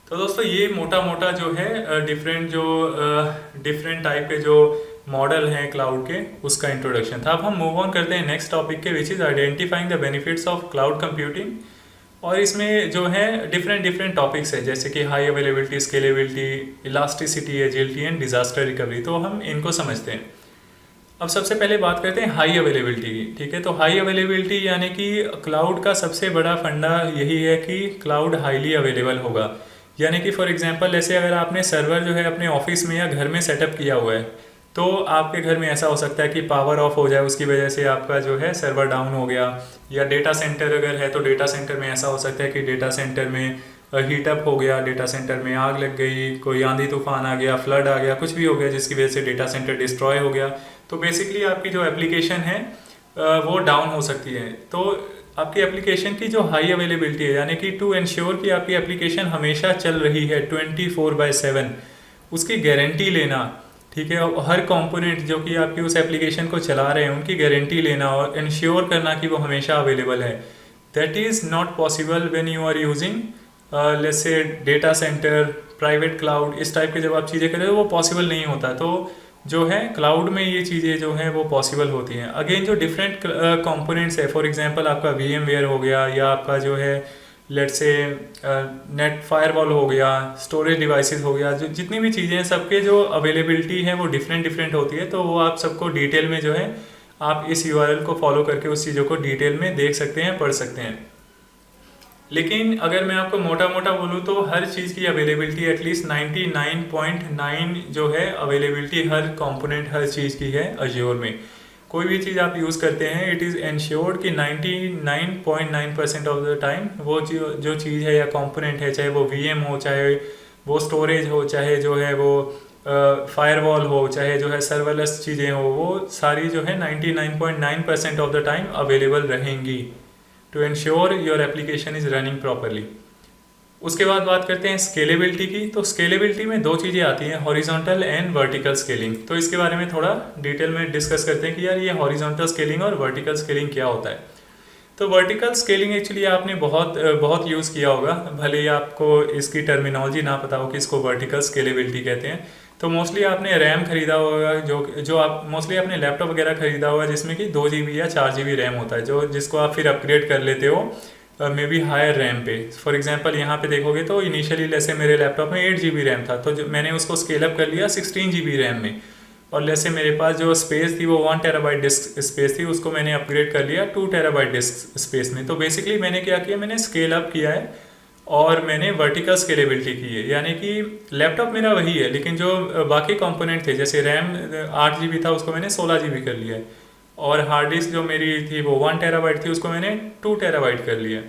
तो दोस्तों ये मोटा मोटा जो है डिफरेंट टाइप के जो मॉडल हैं क्लाउड के, उसका इंट्रोडक्शन था। अब हम मूव ऑन करते हैं नेक्स्ट टॉपिक के, which is identifying the benefits of cloud computing. और इसमें जो है डिफरेंट टॉपिक्स है, जैसे कि high availability, scalability, elasticity, agility and disaster recovery. तो हम इनको समझते हैं। अब सबसे पहले बात करते हैं हाई अवेलेबिलिटी की। ठीक है, तो हाई अवेलेबिलिटी यानी कि क्लाउड का सबसे बड़ा फंडा यही है कि क्लाउड हाईली अवेलेबल होगा। यानी कि फॉर एग्जांपल ऐसे अगर आपने सर्वर जो है अपने ऑफिस में या घर में सेटअप किया हुआ है, तो आपके घर में ऐसा हो सकता है कि पावर ऑफ हो जाए, उसकी वजह से आपका जो है सर्वर डाउन हो गया। या डेटा सेंटर अगर है तो डेटा सेंटर में ऐसा हो सकता है कि डेटा सेंटर में हीटअप हो गया, डेटा सेंटर में आग लग गई, कोई आंधी तूफान आ गया, फ्लड आ गया, कुछ भी हो गया जिसकी वजह से डेटा सेंटर डिस्ट्रॉय हो गया। तो बेसिकली आपकी जो एप्लीकेशन है वो डाउन हो सकती है। तो आपकी एप्लीकेशन की जो हाई अवेलेबिलिटी है, यानी कि टू इंश्योर कि आपकी एप्लीकेशन हमेशा चल रही है 24/7, उसकी गारंटी लेना। ठीक है, और हर कंपोनेंट जो कि आपकी उस एप्लीकेशन को चला रहे हैं उनकी गारंटी लेना और इंश्योर करना कि वो हमेशा अवेलेबल है। That is not possible when you are using let's say data center, private cloud, इस टाइप के जब आप चीज़ें करें तो वो पॉसिबल नहीं होता। तो जो है क्लाउड में ये चीज़ें जो हैं वो पॉसिबल होती हैं। अगेन जो डिफरेंट कंपोनेंट्स है, फॉर एग्जांपल आपका VMware हो गया, या आपका जो है लेट्स से नेट फायरवॉल हो गया, स्टोरेज डिवाइसेस हो गया, जो जितनी भी चीज़ें हैं सबके जो अवेलेबिलिटी है वो डिफरेंट होती है। तो वो आप सबको डिटेल में जो है आप इस URL को फॉलो करके उस चीज़ों को डिटेल में देख सकते हैं, पढ़ सकते हैं। लेकिन अगर मैं आपको मोटा मोटा बोलूँ तो हर चीज़ की अवेलेबिलिटी एटलीस्ट 99.9 जो है अवेलेबिलिटी हर कंपोनेंट हर चीज़ की है अज्योर में। कोई भी चीज़ आप यूज़ करते हैं इट इज़ एंश्योर्ड कि 99.9% ऑफ द टाइम वो जो चीज़ है या कंपोनेंट है, चाहे वो VM हो, चाहे वो स्टोरेज हो, चाहे जो है वो फायरवॉल हो, चाहे जो है सर्वरलेस चीज़ें हो, वो सारी जो है 99.9% ऑफ द टाइम अवेलेबल रहेंगी to ensure your application is running properly. उसके बाद बात करते हैं स्केलेबिलिटी की। तो स्केलेबिलिटी में दो चीज़ें आती हैं, हॉरिजॉन्टल एंड वर्टिकल स्केलिंग। तो इसके बारे में थोड़ा डिटेल में डिस्कस करते हैं कि यार ये हॉरिजॉन्टल स्केलिंग और वर्टिकल स्केलिंग क्या होता है। तो वर्टिकल स्केलिंग एक्चुअली आपने बहुत यूज़ किया होगा, भले ही आपको इसकी टर्मिनोलॉजी ना पता हो कि इसको वर्टिकल स्केलेबिलिटी कहते हैं। तो मोस्टली आपने रैम खरीदा होगा, जो आप मोस्टली आपने लैपटॉप वगैरह खरीदा होगा जिसमें कि 2 GB या 4 GB रैम होता है, जिसको आप फिर अपग्रेड कर लेते हो मे बी हायर रैम पे। फॉर एग्जांपल यहाँ पे देखोगे तो इनिशियली जैसे मेरे लैपटॉप में 8 GB रैम था, तो मैंने उसको स्केल अप कर लिया 16 GB रैम में। और जैसे मेरे पास जो स्पेस थी वो 1 TB डिस्क स्पेस थी, उसको मैंने अपग्रेड कर लिया 2 TB डिस्क स्पेस में। तो बेसिकली मैंने क्या किया, मैंने स्केल अप किया है और मैंने वर्टिकल स्केलेबिलिटी की है। यानी कि लैपटॉप मेरा वही है, लेकिन जो बाकी कंपोनेंट थे जैसे रैम 8 GB था उसको मैंने 16 GB कर लिया है, और हार्ड डिस्क जो मेरी थी वो 1 TB थी उसको मैंने 2 TB कर लिया।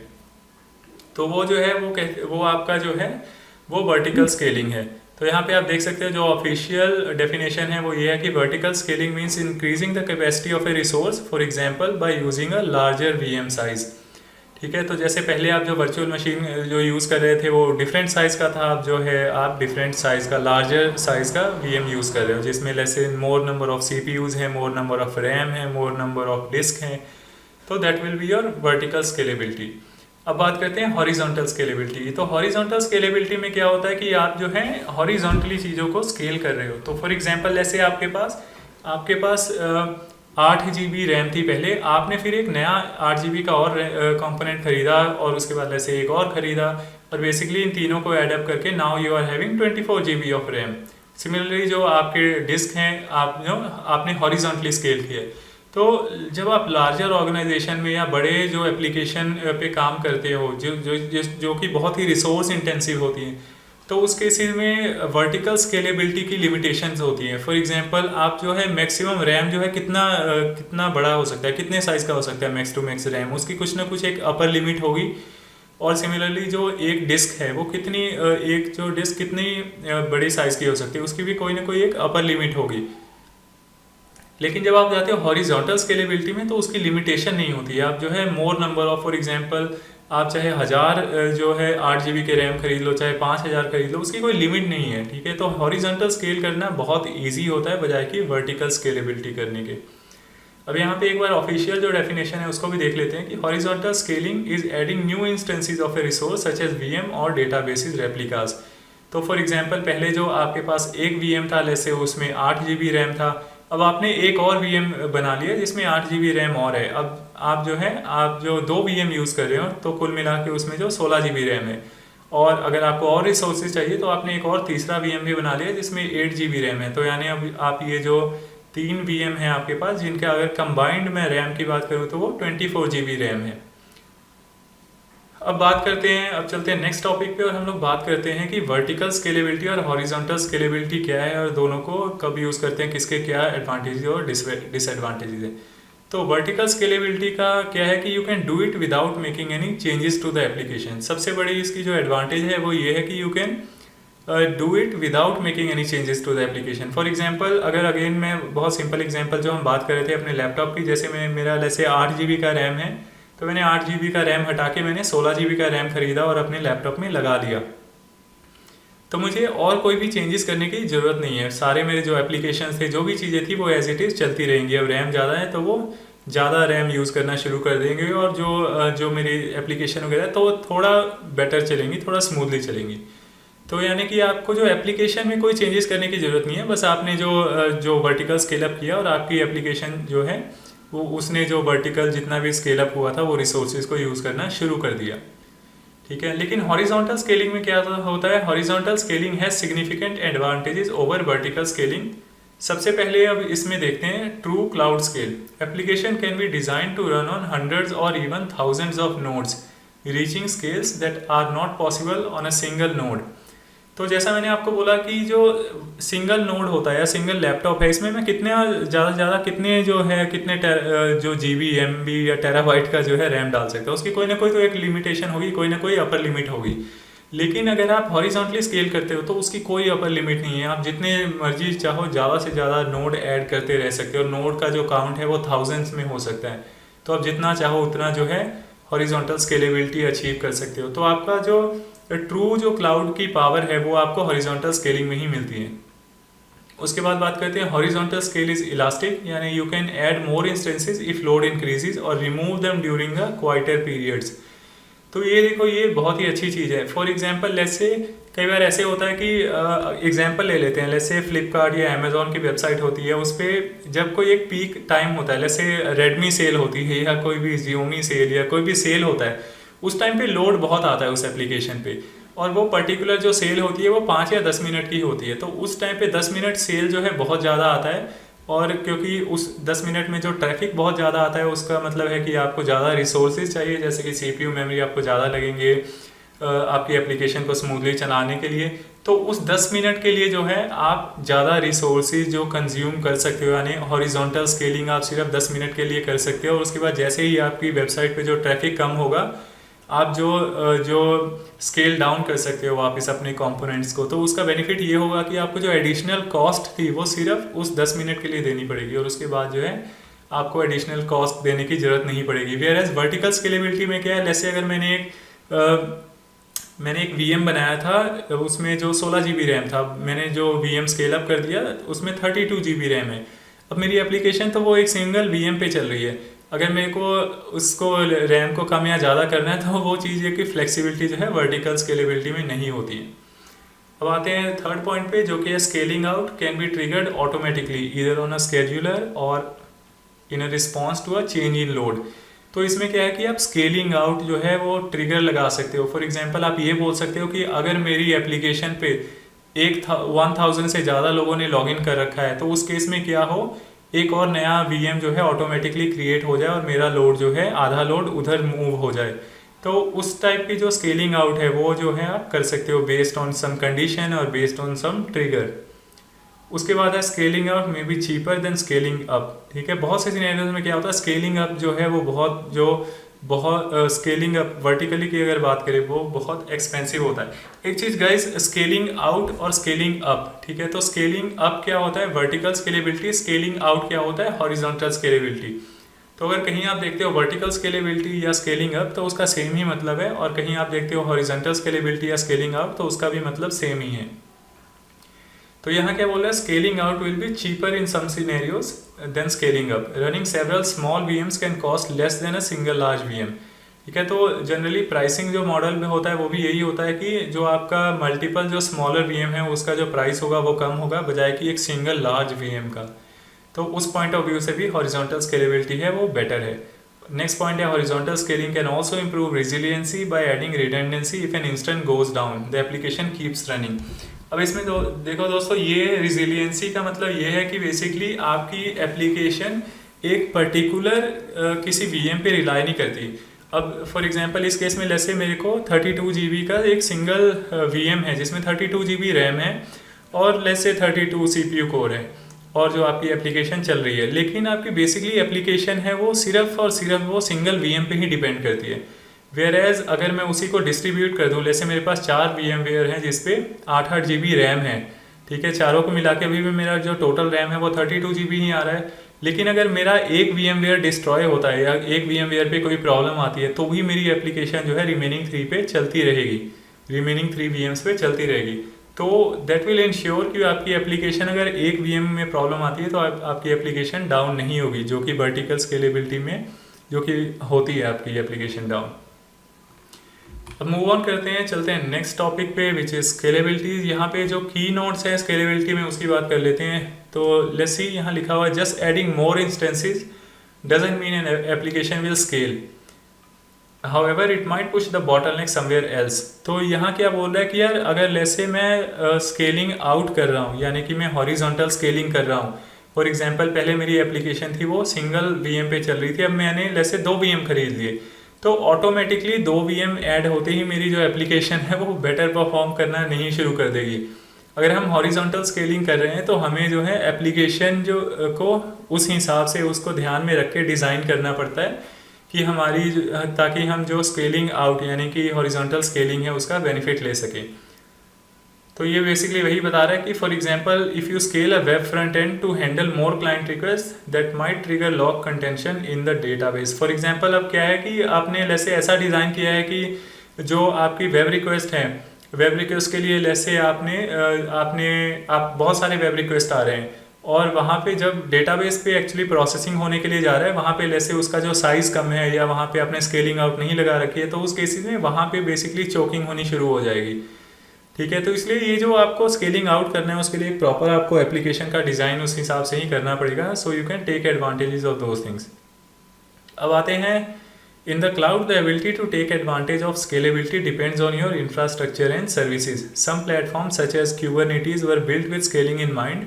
तो वो जो है वो आपका जो है वो वर्टिकल स्केलिंग है। तो यहाँ पे आप देख सकते हो जो ऑफिशियल डेफिनेशन है वो ये है कि vertical scaling means increasing the capacity of a resource, for example by using a larger VM size. ठीक है, तो जैसे पहले आप जो वर्चुअल मशीन जो यूज़ कर रहे थे वो डिफरेंट साइज़ का था, अब जो है आप डिफरेंट साइज़ का लार्जर साइज़ का वीएम यूज़ कर रहे हो, जिसमें जैसे मोर नंबर ऑफ सीपीयूज़ है, मोर नंबर ऑफ रैम है, मोर नंबर ऑफ डिस्क हैं, तो that will be your vertical scalability. अब बात करते हैं हॉरिजॉन्टल स्केलेबिलिटी की। तो हॉरिजॉन्टल स्केलेबिलिटी में क्या होता है कि आप जो है हॉरिजॉन्टली चीज़ों को स्केल कर रहे हो। तो फॉर एग्जांपल ऐसे आपके पास 8 GB रैम थी पहले, आपने फिर एक नया 8 GB का और कंपोनेंट खरीदा और उसके बाद ऐसे एक और खरीदा, और बेसिकली इन तीनों को एडअप करके now you are having 24 GB of RAM. Similarly जो आपके डिस्क हैं आपने हॉरिजॉन्टली स्केल किया। तो जब आप लार्जर ऑर्गेनाइजेशन में या बड़े जो एप्लीकेशन पे काम करते हो जो कि बहुत ही रिसोर्स इंटेंसिव होती हैं, तो उस केसेस में वर्टिकल स्केलेबिलिटी की लिमिटेशंस होती हैं। फॉर एग्जांपल आप जो है मैक्सिमम रैम जो है कितना बड़ा हो सकता है, कितने साइज़ का हो सकता है मैक्स टू मैक्स रैम, उसकी कुछ ना कुछ एक अपर लिमिट होगी। और सिमिलरली जो एक डिस्क है वो कितनी बड़ी साइज़ की हो सकती है, उसकी भी कोई ना कोई एक अपर लिमिट होगी। लेकिन जब आप जाते हो हॉरिजॉन्टल स्केलेबिलिटी में तो उसकी लिमिटेशन नहीं होती है। आप जो है मोर नंबर ऑफ, फॉर एग्जांपल आप चाहे 1000 जो है 8 GB के रैम खरीद लो, चाहे 5000 खरीद लो, उसकी कोई लिमिट नहीं है। ठीक है, तो हॉरिजॉन्टल स्केल करना बहुत ईजी होता है बजाय कि वर्टिकल स्केलेबिलिटी करने के। अब यहाँ पे एक बार ऑफिशियल जो डेफिनेशन है उसको भी देख लेते हैं कि horizontal scaling is adding new instances of a resource such as VM और डेटाबेसेस रेप्लिकास। तो फॉर एग्जांपल पहले जो आपके पास एक वीएम था, जैसे उसमें 8 GB रैम था, अब आपने एक और वीएम बना लिया जिसमें 8 GB रैम और है। अब आप जो 2 वीएम यूज़ कर रहे हो तो कुल मिला के उसमें जो 16 GB रैम है, और अगर आपको और रिसोर्सेज चाहिए तो आपने एक और तीसरा वीएम भी बना लिया जिसमें 8 GB रैम है। तो यानी अब आप ये जो 3 वीएम है आपके पास, जिनके अगर कंबाइंड में रैम की बात करूँ तो वो 24 GB रैम है। अब चलते हैं नेक्स्ट टॉपिक पे, और हम लोग बात करते हैं कि वर्टिकल स्केलेबिलिटी और हॉरिजॉन्टल स्केलेबिलिटी क्या है और दोनों को कब यूज़ करते हैं, किसके क्या एडवांटेजेस और डिसएडवांटेजेस है। तो वर्टिकल स्केलेबिलिटी का क्या है कि you can do it without making any changes to the application. सबसे बड़ी इसकी जो एडवांटेज है वो ये है कि you can do it without making any changes to the application. For example अगर अगेन मैं बहुत सिंपल एग्जांपल जो हम बात कर रहे थे अपने लैपटॉप की, जैसे मेरा जैसे 8 GB का रैम है, तो मैंने 8 GB का रैम हटा के मैंने 16 GB का रैम खरीदा और अपने लैपटॉप में लगा दिया। तो मुझे और कोई भी चेंजेस करने की ज़रूरत नहीं है। सारे मेरे जो एप्लीकेशन थे, जो भी चीज़ें थी वो एज इट इज़ चलती रहेंगी। अब रैम ज़्यादा है तो वो ज़्यादा रैम यूज़ करना शुरू कर देंगे, और जो मेरी एप्लीकेशन वगैरह तो वो थोड़ा बेटर चलेंगी, थोड़ा स्मूथली चलेंगी। तो यानी कि आपको जो एप्लीकेशन में कोई चेंजेस करने की ज़रूरत नहीं है, बस आपने जो वर्टिकल स्केल अप किया और आपकी एप्लीकेशन जो है वो उसने जो वर्टिकल जितना भी स्केल अप हुआ था वो रिसोर्सेज को यूज़ करना शुरू कर दिया। ठीक है, लेकिन हॉरिजॉन्टल स्केलिंग में क्या होता है, horizontal scaling has significant advantages over vertical scaling. सबसे पहले अब इसमें देखते हैं true cloud scale. Application can be design to run on hundreds और even thousands of nodes, reaching scales that are not possible on a single node. तो जैसा मैंने आपको बोला कि जो सिंगल नोड होता है या सिंगल लैपटॉप है, इसमें मैं कितने जो GB MB या टेराबाइट का जो है रैम डाल सकता हूँ, उसकी कोई ना कोई तो एक लिमिटेशन होगी, कोई ना कोई अपर लिमिट होगी। लेकिन अगर आप हॉरिजॉन्टली स्केल करते हो तो उसकी कोई अपर लिमिट नहीं है। आप जितने मर्जी चाहो ज़्यादा से ज़्यादा नोड ऐड करते रह सकते हो, नोड का जो काउंट है वो थाउजेंड्स में हो सकता है। तो आप जितना चाहो उतना जो है हॉरिजॉन्टल स्केलेबिलिटी अचीव कर सकते हो। तो आपका जो ट्रू जो क्लाउड की पावर है वो आपको हॉरिजॉन्टल स्केलिंग में ही मिलती है। उसके बाद बात करते हैं हॉरिजॉन्टल स्केल इज इलास्टिक, यानी you can add more instances if load increases और remove them during the quieter periods. तो ये देखो, ये बहुत ही अच्छी चीज़ है। फॉर एग्जांपल लेट्स से कई बार ऐसे होता है कि एग्जांपल ले लेते हैं, लेट्स से फ्लिपकार्ट या अमेजोन की वेबसाइट होती है, उस पर जब कोई एक पीक टाइम होता है, लेट्स से रेडमी सेल होती है या कोई भी जियोमी सेल या कोई भी सेल होता है, उस टाइम पे लोड बहुत आता है उस एप्लीकेशन पे, और वो पर्टिकुलर जो सेल होती है वो 5 या 10 मिनट की होती है। तो उस टाइम पे 10 मिनट सेल जो है बहुत ज़्यादा आता है, और क्योंकि उस 10 मिनट में जो ट्रैफिक बहुत ज़्यादा आता है उसका मतलब है कि आपको ज़्यादा रिसोर्सेज चाहिए, जैसे कि CPU मेमोरी आपको ज़्यादा लगेंगे आपकी एप्लीकेशन को स्मूथली चलाने के लिए। तो उस 10 मिनट के लिए जो है आप ज़्यादा रिसोर्सेज जो कंज्यूम कर सकते हो, यानी हॉरिजॉन्टल स्केलिंग आप सिर्फ 10 मिनट के लिए कर सकते हो, और उसके बाद जैसे ही आपकी वेबसाइट पे जो ट्रैफिक कम होगा आप जो स्केल डाउन कर सकते हो वापस अपने कंपोनेंट्स को, तो उसका बेनिफिट ये होगा कि आपको जो एडिशनल कॉस्ट थी वो सिर्फ उस 10 मिनट के लिए देनी पड़ेगी और उसके बाद जो है आपको एडिशनल कॉस्ट देने की जरूरत नहीं पड़ेगी। वेयर एज वर्टिकल स्केलेबिलिटी में क्या है, जैसे अगर मैंने एक VM बनाया था, उसमें जो 16 GB रैम था, मैंने जो VM स्केल अप कर दिया उसमें 32 GB रैम है। अब मेरी एप्लीकेशन तो वो एक सिंगल VM पे चल रही है, अगर मेरे को उसको रैम को कम या ज़्यादा करना है तो वो चीज़ है कि फ्लेक्सिबिलिटी जो है वर्टिकल स्केलेबिलिटी में नहीं होती है। अब आते हैं थर्ड पॉइंट पे, जो कि है scaling out can be triggered automatically either on a scheduler और in a response to a change in load. तो इसमें क्या है कि आप स्केलिंग आउट जो है वो ट्रिगर लगा सकते हो। फॉर एग्जांपल आप ये बोल सकते हो कि अगर मेरी एप्लीकेशन पे 1000 से ज़्यादा लोगों ने लॉगिन कर रखा है तो उस केस में क्या हो, एक और नया VM जो है ऑटोमेटिकली क्रिएट हो जाए और मेरा लोड जो है आधा लोड उधर मूव हो जाए। तो उस टाइप की जो स्केलिंग आउट है वो जो है आप कर सकते हो बेस्ड ऑन सम कंडीशन और बेस्ड ऑन सम ट्रिगर। उसके बाद है scaling out may be cheaper than scaling up. ठीक है, बहुत से सिनेरियोज में क्या होता है स्केलिंग अप जो है वो बहुत स्केलिंग अप वर्टिकली की अगर बात करें वो बहुत एक्सपेंसिव होता है। एक चीज़ गाइस, स्केलिंग आउट और स्केलिंग अप, ठीक है, तो स्केलिंग अप क्या होता है वर्टिकल स्केलेबिलिटी, स्केलिंग आउट क्या होता है हॉरिजॉन्टल स्केलेबिलिटी। तो अगर कहीं आप देखते हो वर्टिकल स्केलेबिलिटी या स्केलिंग अप तो उसका सेम ही मतलब है, और कहीं आप देखते हो हॉरिजॉन्टल स्केलेबिलिटी या स्केलिंग आउट तो उसका भी मतलब सेम ही है। तो यहाँ क्या बोल रहा है, scaling out will be cheaper in some scenarios than scaling up, running several small VMs can cost less than a single large VM। ठीक है, तो जनरली प्राइसिंग जो मॉडल में होता है वो भी यही होता है कि जो आपका मल्टीपल जो स्मॉलर VM है उसका जो प्राइस होगा वो कम होगा बजाय कि एक सिंगल लार्ज VM का। तो उस पॉइंट ऑफ व्यू से भी हॉरिजॉन्टल स्केलेबिलिटी है वो बेटर है। नेक्स्ट पॉइंट है horizontal scaling can also improve resiliency by adding redundancy if an instance goes down the application keeps running. अब इसमें देखो दोस्तों, ये रिजिलियंसी का मतलब ये है कि बेसिकली आपकी एप्लीकेशन एक पर्टिकुलर किसी VM पे रिलाई नहीं करती। अब फॉर एग्जांपल इस केस में जैसे मेरे को 32 GB का एक सिंगल VM है जिसमें 32 GB रैम है और लेट्स से 32 CPU कोर है और जो आपकी एप्लीकेशन चल रही है, लेकिन आपकी बेसिकली एप्लीकेशन है वो सिर्फ और सिर्फ वो सिंगल VM पे ही डिपेंड करती है। वेयर एज अगर मैं उसी को डिस्ट्रीब्यूट कर दूं, जैसे मेरे पास 4 VMware हैं जिसपे 8-8 GB रैम है, ठीक है, चारों को मिला के अभी भी मेरा जो टोटल रैम है वो 32 GB ही आ रहा है। लेकिन अगर मेरा एक VMware डिस्ट्रॉय होता है या एक VMware पे कोई प्रॉब्लम आती है तो भी मेरी एप्लीकेशन जो है रिमेनिंग 3 पे चलती रहेगी, रिमेनिंग 3 VMs पे चलती रहेगी। तो दैट विल इंश्योर कि आपकी एप्लीकेशन अगर एक VM में प्रॉब्लम आती है तो आपकी एप्लीकेशन डाउन नहीं होगी, जो कि वर्टिकल स्केलेबिलिटी में जो कि होती है आपकी एप्लीकेशन डाउन। अब मूव ऑन करते हैं, चलते हैं नेक्स्ट टॉपिक पे विच इज स्केलेबिलिटी। यहाँ पे जो की नोट्स है स्केलेबिलिटी में उसकी बात कर लेते हैं। तो लेट्स सी, यहाँ लिखा हुआ है just adding more instances doesn't mean an application will scale, however it might push the bottleneck somewhere else. तो यहाँ क्या बोल रहा है कि यार अगर जैसे मैं स्केलिंग आउट कर रहा हूँ यानी कि मैं हॉरिजॉन्टल स्केलिंग कर रहा हूँ, फॉर एग्जांपल पहले मेरी एप्लीकेशन थी वो सिंगल VM पे चल रही थी, अब मैंने जैसे 2 VM खरीद लिए तो ऑटोमेटिकली 2 VM ऐड होते ही मेरी जो एप्लीकेशन है वो बेटर परफॉर्म करना नहीं शुरू कर देगी। अगर हम हॉरिजॉन्टल स्केलिंग कर रहे हैं तो हमें जो है एप्लीकेशन जो को उस हिसाब से उसको ध्यान में रख के डिज़ाइन करना पड़ता है कि हमारी ताकि हम जो स्केलिंग आउट यानी कि हॉरिजॉन्टल स्केलिंग है उसका बेनिफिट ले सकें। तो ये बेसिकली वही बता रहा है कि for example if you scale a web front end to handle more client request that might trigger lock contention in the database. For example अब क्या है कि आपने जैसे ऐसा डिज़ाइन किया है कि जो आपकी वेब रिक्वेस्ट है, वेब रिक्वेस्ट के लिए जैसे आप बहुत सारे वेब रिक्वेस्ट आ रहे हैं और वहाँ पे जब डेटाबेस पे एक्चुअली प्रोसेसिंग होने के लिए जा रहा है वहाँ पे जैसे उसका जो साइज़ कम है या वहाँ पे आपने स्केलिंग आउट नहीं लगा रखी है तो उस केसेस में वहाँ पे बेसिकली चोकिंग होनी शुरू हो जाएगी। ठीक है, तो इसलिए ये जो आपको स्केलिंग आउट करना है उसके लिए प्रॉपर आपको एप्लीकेशन का डिज़ाइन उस हिसाब से ही करना पड़ेगा, so you can take advantages of those things. अब आते हैं in the cloud the ability to take advantage of scalability depends on your infrastructure and services. Some platform such as Kubernetes were built with scaling in mind.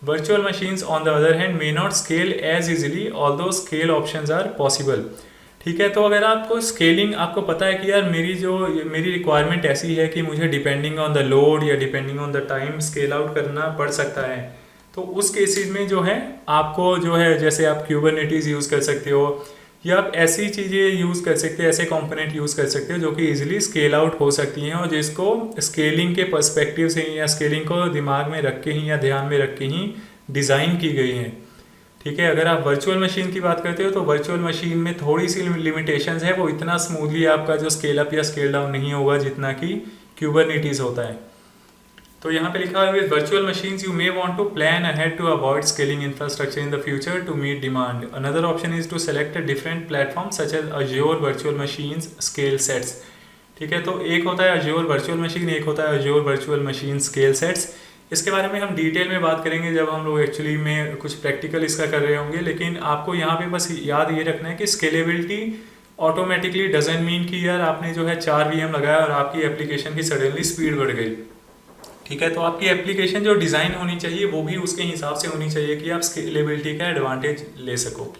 Virtual machines on the other hand may not scale as easily although scale options are possible। ठीक है, तो अगर आपको scaling आपको पता है कि यार मेरी रिक्वायरमेंट ऐसी है कि मुझे डिपेंडिंग ऑन द लोड या depending on the time scale out करना पड़ सकता है, तो उस केसेस में जो है आपको जो है जैसे आप Kubernetes यूज़ कर सकते हो या आप ऐसी चीज़ें यूज़ कर सकते हैं, ऐसे कंपोनेंट यूज़ कर सकते हो जो कि इजीली स्केल आउट हो सकती हैं और जिसको स्केलिंग के पर्सपेक्टिव से या स्केलिंग को दिमाग में रख के ही या ध्यान में रख के ही डिज़ाइन की गई हैं। ठीक है, अगर आप वर्चुअल मशीन की बात करते हो तो वर्चुअल मशीन में थोड़ी सी लिमिटेशंस है, वो इतना स्मूथली आपका जो स्केल अप या स्केल डाउन नहीं होगा जितना कि क्यूबरनेटीज होता है। तो यहाँ पे लिखा है with virtual machines you may want to plan ahead to avoid scaling infrastructure in the future to meet demand. Another option is to select a different platform such as Azure virtual machines scale sets. ठीक है, तो एक होता है Azure virtual machine, एक होता है Azure virtual machine scale sets. इसके बारे में हम डिटेल में बात करेंगे जब हम लोग एक्चुअली में कुछ प्रैक्टिकल इसका कर रहे होंगे, लेकिन आपको यहाँ पे बस याद ये रखना है कि स्केलेबिलिटी ऑटोमेटिकली डजंट मीन कि यार आपने जो है 4 VM लगाया और आपकी एप्लीकेशन की सडनली स्पीड बढ़ गई। ठीक है, तो आपकी एप्लीकेशन जो डिज़ाइन होनी चाहिए वो भी उसके हिसाब से होनी चाहिए कि आप स्केलेबिलिटी का एडवांटेज ले सको।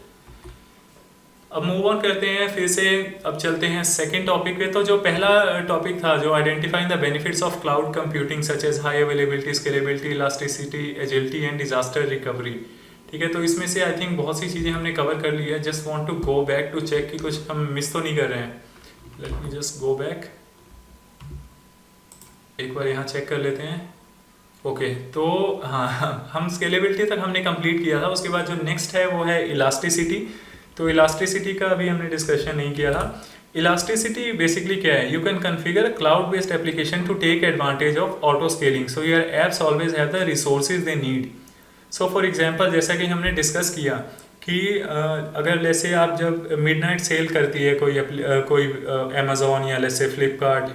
अब मूव ऑन करते हैं फिर से, अब चलते हैं सेकंड टॉपिक पे। तो जो पहला टॉपिक था जो identifying the benefits of cloud computing such as high availability, scalability, elasticity, agility and disaster recovery. ठीक है, तो इसमें से आई थिंक बहुत सी चीज़ें हमने कवर कर ली है। Just want to go back to check कि कुछ हम मिस तो नहीं कर रहे हैं। Let me just go back, एक बार यहाँ चेक कर लेते हैं। ओके, तो हाँ, हम स्केलेबिलिटी तक हमने कंप्लीट किया था। उसके बाद जो नेक्स्ट है वो है इलास्टिसिटी। तो इलास्टिसिटी का अभी हमने डिस्कशन नहीं किया था। इलास्टिसिटी बेसिकली क्या है? You can configure cloud based application to take advantage of auto scaling so your apps always have the resources they need. So for example, जैसा कि हमने डिस्कस किया कि अगर जैसे आप जब मिडनाइट सेल करती है कोई अमेजोन या जैसे फ्लिपकार्ट,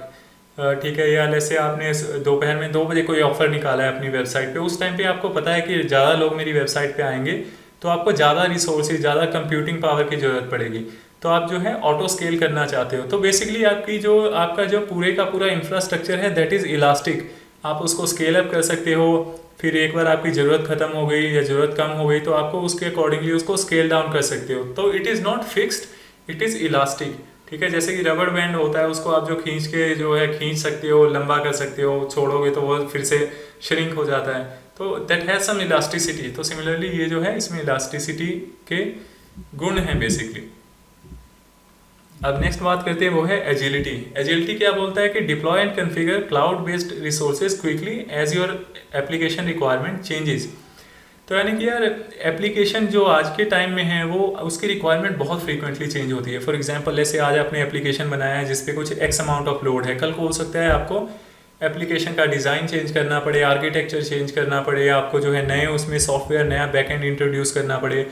ठीक है, या जैसे आपने दोपहर में 2 बजे कोई ऑफर निकाला है अपनी वेबसाइट पे, उस टाइम पे आपको पता है कि ज़्यादा लोग मेरी वेबसाइट पे आएंगे तो आपको ज़्यादा रिसोर्सेज, ज़्यादा कंप्यूटिंग पावर की ज़रूरत पड़ेगी। तो आप जो है ऑटो स्केल करना चाहते हो। तो बेसिकली आपका जो पूरे का पूरा इंफ्रास्ट्रक्चर है दैट इज़ इलास्टिक। आप उसको स्केल अप कर सकते हो, फिर एक बार आपकी ज़रूरत ख़त्म हो गई या ज़रूरत कम हो गई तो आपको उसके अकॉर्डिंगली उसको स्केल डाउन कर सकते हो। तो it is not fixed, it is elastic. ठीक है, जैसे कि रबड़ बैंड होता है, उसको आप जो खींच सकते हो, लंबा कर सकते हो, छोड़ोगे तो वो फिर से श्रिंक हो जाता है। तो दैट हैज सम इलास्टिसिटी। तो सिमिलरली ये जो है इसमें इलास्टिसिटी के गुण हैं बेसिकली। अब नेक्स्ट बात करते हैं वो है एजिलिटी। एजिलिटी क्या बोलता है कि deploy and configure cloud based resources quickly as your application requirement changes. तो यानी कि यार एप्लीकेशन जो आज के टाइम में है वो उसकी रिक्वायरमेंट बहुत फ्रीक्वेंटली चेंज होती है। फॉर एग्जांपल, जैसे आज आपने एप्लीकेशन बनाया है जिस पे कुछ एक्स अमाउंट ऑफ लोड है, कल को हो सकता है आपको एप्लीकेशन का डिज़ाइन चेंज करना पड़े, आर्किटेक्चर चेंज करना पड़े, आपको जो है नए उसमें सॉफ्टवेयर, नया बैकएंड इंट्रोड्यूस करना पड़े।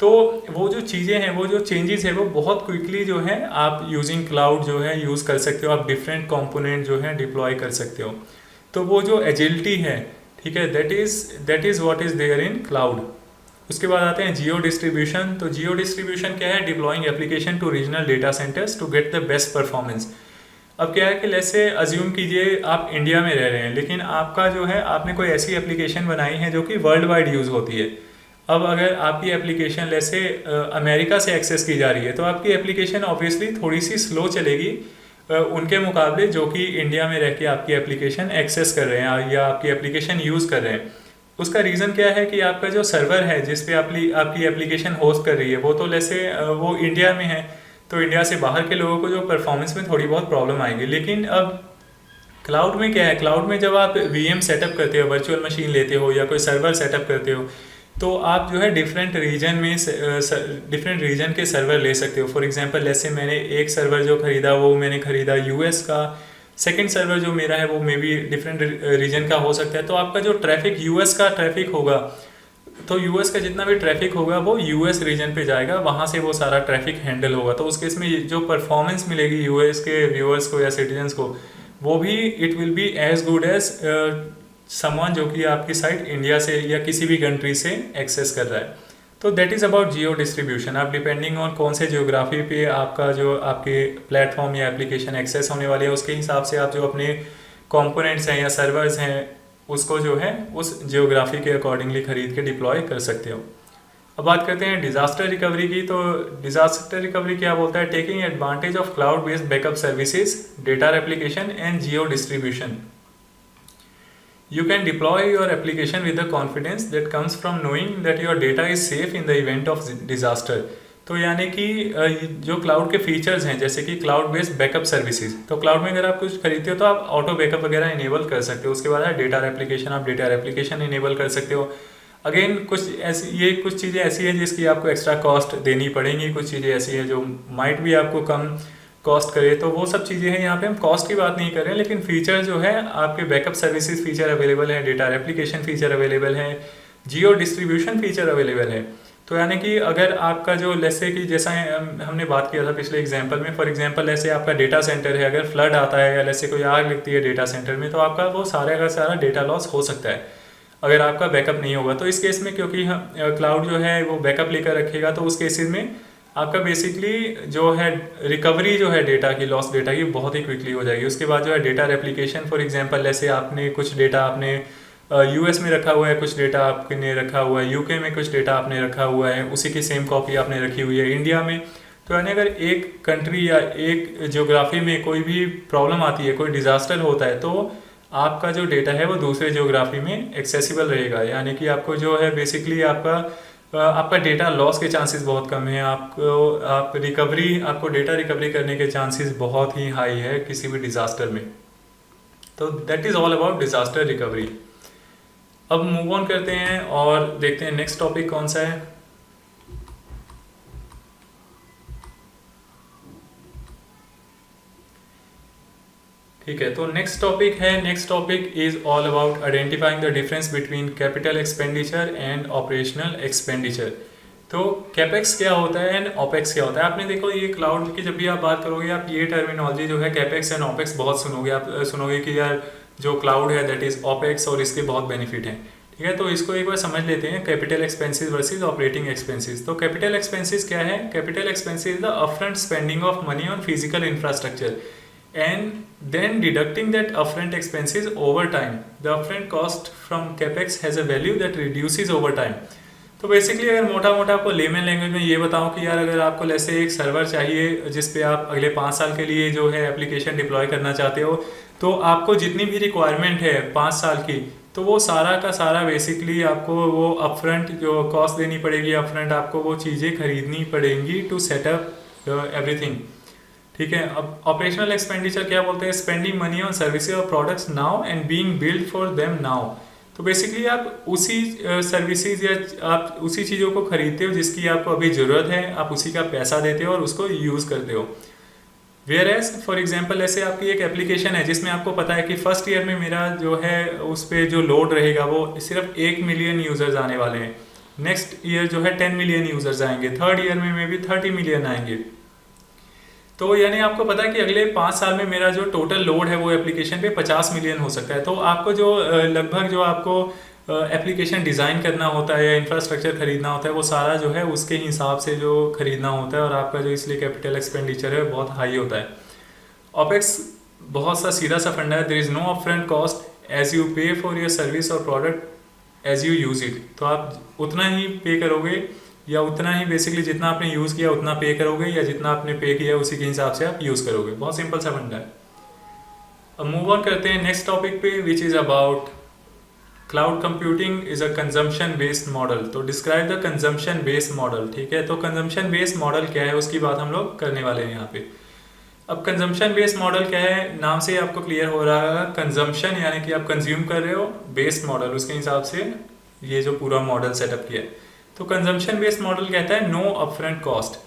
तो वो जो चीज़ें हैं, वो जो चेंजेस है वो बहुत क्विकली जो है आप यूजिंग क्लाउड जो है यूज़ कर सकते हो। आप डिफरेंट कंपोनेंट जो है डिप्लॉय कर सकते हो। तो वो जो एजिलिटी है, ठीक है, that is what is there in cloud. उसके बाद आते हैं जियो डिस्ट्रीब्यूशन। तो जियो डिस्ट्रीब्यूशन क्या है? Deploying application to regional data centers to get the best performance. अब क्या है कि जैसे अज्यूम कीजिए आप इंडिया में रह रहे हैं, लेकिन आपका जो है आपने कोई ऐसी एप्लीकेशन बनाई है जो कि वर्ल्ड वाइड यूज़ होती है। अब अगर आपकी एप्लीकेशन जैसे अमेरिका से एक्सेस की जा रही है तो आपकी एप्लीकेशन ऑब्वियसली थोड़ी सी स्लो चलेगी उनके मुकाबले जो कि इंडिया में रह के आपकी एप्लीकेशन एक्सेस कर रहे हैं या आपकी एप्लीकेशन यूज़ कर रहे हैं। उसका रीज़न क्या है कि आपका जो सर्वर है जिस पे आपकी एप्लीकेशन होस्ट कर रही है वो तो जैसे वो इंडिया में है, तो इंडिया से बाहर के लोगों को जो परफॉर्मेंस में थोड़ी बहुत प्रॉब्लम आएगी। लेकिन अब क्लाउड में क्या है? क्लाउड में जब आप VM सेटअप करते हो, वर्चुअल मशीन लेते हो या कोई सर्वर सेटअप करते हो, तो आप जो है डिफरेंट रीजन के सर्वर ले सकते हो। फॉर एग्जांपल, जैसे मैंने एक सर्वर जो खरीदा वो मैंने खरीदा US का, सेकंड सर्वर जो मेरा है वो मे बी डिफरेंट रीजन का हो सकता है। तो आपका जो ट्रैफिक US का ट्रैफिक होगा, तो US का जितना भी ट्रैफिक होगा वो US रीजन पे जाएगा, वहाँ से वो सारा ट्रैफिक हैंडल होगा। तो उस केस में जो परफॉर्मेंस मिलेगी US के व्यूअर्स को या सिटीजन्स को, वो भी it will be as good as someone जो कि आपकी साइट इंडिया से या किसी भी कंट्री से एक्सेस कर रहा है। तो that is about Jio distribution. आप डिपेंडिंग ऑन कौन से जियोग्राफी पे आपका जो आपके प्लेटफॉर्म या एप्लीकेशन एक्सेस होने वाली है उसके हिसाब से आप जो अपने कंपोनेंट्स हैं या सर्वर्स हैं उसको जो है उस जियोग्राफी के अकॉर्डिंगली खरीद के डिप्लॉय कर सकते हो। अब बात करते हैं डिज़ास्टर रिकवरी की। तो डिज़ास्टर रिकवरी क्या बोलता है? Taking advantage of cloud based backup services, data replication and Jio distribution. You can deploy your application with the confidence that comes from knowing that your data is safe in the event of disaster. तो यानी कि जो cloud के features हैं जैसे कि cloud based backup services, तो cloud में अगर आप कुछ खरीदते हो तो आप ऑटो बैकअप वगैरह इनेबल कर सकते हो। उसके बाद है डेटा रेप्लिकेशन, आप डेटा रेप्लिकेशन इनेबल कर सकते हो। अगेन कुछ ऐसी ये कुछ चीज़ें ऐसी हैं जिसकी आपको एक्स्ट्रा कॉस्ट देनी पड़ेंगी, कुछ चीज़ें ऐसी हैं जो माइट भी आपको कम कॉस्ट करे, तो वो सब चीज़ें हैं। यहाँ पे हम कॉस्ट की बात नहीं कर रहे हैं, लेकिन फीचर जो है आपके बैकअप सर्विसेज फीचर अवेलेबल है, डेटा रेप्लिकेशन फीचर अवेलेबल है, जियो डिस्ट्रीब्यूशन फीचर अवेलेबल है। तो यानी कि अगर आपका जो जैसे कि जैसा हमने बात किया था पिछले एग्जांपल में, फॉर एग्जांपल ऐसे आपका डेटा सेंटर है, अगर फ्लड आता है या जैसे कोई आग लगती है डेटा सेंटर में, तो आपका वो सारा का सारा डेटा लॉस हो सकता है अगर आपका बैकअप नहीं होगा। तो इस केस में क्योंकि क्लाउड जो है वो बैकअप लेकर रखेगा, तो उस केसेस में आपका बेसिकली जो है रिकवरी जो है डेटा की, लॉस डेटा की, बहुत ही क्विकली हो जाएगी। उसके बाद जो है डेटा रेप्लिकेशन, फॉर एग्जांपल ऐसे आपने कुछ डेटा आपने यूएस में रखा हुआ है, कुछ डेटा आपने रखा हुआ है यूके में, कुछ डेटा आपने रखा हुआ है, उसी की सेम कॉपी आपने रखी हुई है इंडिया में। तो यानी अगर एक कंट्री या एक ज्योग्राफी में कोई भी प्रॉब्लम आती है, कोई डिज़ास्टर होता है, तो आपका जो डेटा है वो दूसरे ज्योग्राफी में एक्सेसिबल रहेगा। यानी कि आपको जो है बेसिकली आपका डेटा लॉस के चांसेस बहुत कम है। आपको डेटा रिकवरी करने के चांसेस बहुत ही हाई है किसी भी डिज़ास्टर में। तो that is all about disaster recovery. अब मूव ऑन करते हैं और देखते हैं नेक्स्ट टॉपिक कौन सा है। ठीक है, तो next topic is all about identifying the difference between capital expenditure and operational expenditure. तो कैपेक्स क्या होता है एंड ओपेक्स क्या होता है। आपने देखो ये क्लाउड की जब भी आप बात करोगे, आप ये टर्मिनोलॉजी जो है कैपेक्स एंड ओपेक्स बहुत सुनोगे। आप सुनोगे कि यार जो क्लाउड है दैट इज ओपेक्स और इसके बहुत बेनिफिट हैं। ठीक है, तो इसको एक बार समझ लेते हैं, capital expenses versus operating expenses. तो कैपिटल एक्सपेंसेस क्या है? Capital expenses is the upfront spending of money on physical infrastructure and then deducting that upfront expenses over time. The upfront cost from capex has a value that reduces over time. तो basically अगर मोटा मोटा आपको layman language में ये बताऊं कि यार अगर आपको जैसे एक सर्वर चाहिए जिस पे आप अगले 5 साल के लिए जो है एप्लीकेशन डिप्लॉय करना चाहते हो, तो आपको जितनी भी रिक्वायरमेंट है 5 साल की, तो वो सारा का सारा बेसिकली आपको वो अपफ्रंट जो कॉस्ट देनी पड़ेगी, अपफ्रंट आपको वो चीज़ें खरीदनी पड़ेंगी टू सेटअप एवरीथिंग। ठीक है, अब ऑपरेशनल एक्सपेंडिचर क्या बोलते हैं? स्पेंडिंग मनी ऑन सर्विसेज और products now and being build for them now. तो बेसिकली आप उसी सर्विसेज या आप उसी चीज़ों को खरीदते हो जिसकी आपको अभी ज़रूरत है, आप उसी का पैसा देते हो और उसको यूज़ करते हो। वेयर एज फॉर एग्जाम्पल ऐसे आपकी एक एप्लीकेशन है जिसमें आपको पता है कि फर्स्ट ईयर में मेरा जो है उस पर जो लोड रहेगा वो सिर्फ 1 मिलियन यूज़र्स आने वाले हैं, नेक्स्ट ईयर जो है 10 मिलियन यूज़र्स आएंगे, थर्ड ईयर में भी 30 मिलियन आएंगे। तो यानी आपको पता है कि अगले 5 साल में मेरा जो टोटल लोड है वो एप्लीकेशन पे 50 मिलियन हो सकता है। तो आपको जो लगभग जो आपको एप्लीकेशन डिज़ाइन करना होता है या इंफ्रास्ट्रक्चर खरीदना होता है, वो सारा जो है उसके हिसाब से जो खरीदना होता है, और आपका जो इसलिए कैपिटल एक्सपेंडिचर है बहुत हाई होता है। ऑपेक्स बहुत सा सीधा सा फंडा है, there is no upfront cost as you pay for your service और product as you use it. तो आप उतना ही पे करोगे या उतना ही बेसिकली जितना आपने यूज़ किया उतना पे करोगे, या जितना आपने पे किया उसी के हिसाब से आप यूज़ करोगे। बहुत सिंपल सा फंडा है। अब मूव ऑन करते हैं नेक्स्ट टॉपिक पे, which is about cloud computing is a consumption based model. तो describe the consumption based model. ठीक है, तो कंजम्पशन बेस्ड मॉडल क्या है उसकी बात हम लोग करने वाले हैं यहाँ पे। अब कंजम्पशन बेस्ड मॉडल क्या है, नाम से आपको क्लियर हो रहा है। कंजम्पशन यानी कि आप कंज्यूम कर रहे हो, बेस्ड मॉडल उसके हिसाब से ये जो पूरा मॉडल सेटअप किया है। तो कंजम्पशन बेस्ड मॉडल कहता है नो अपफ्रंट कॉस्ट।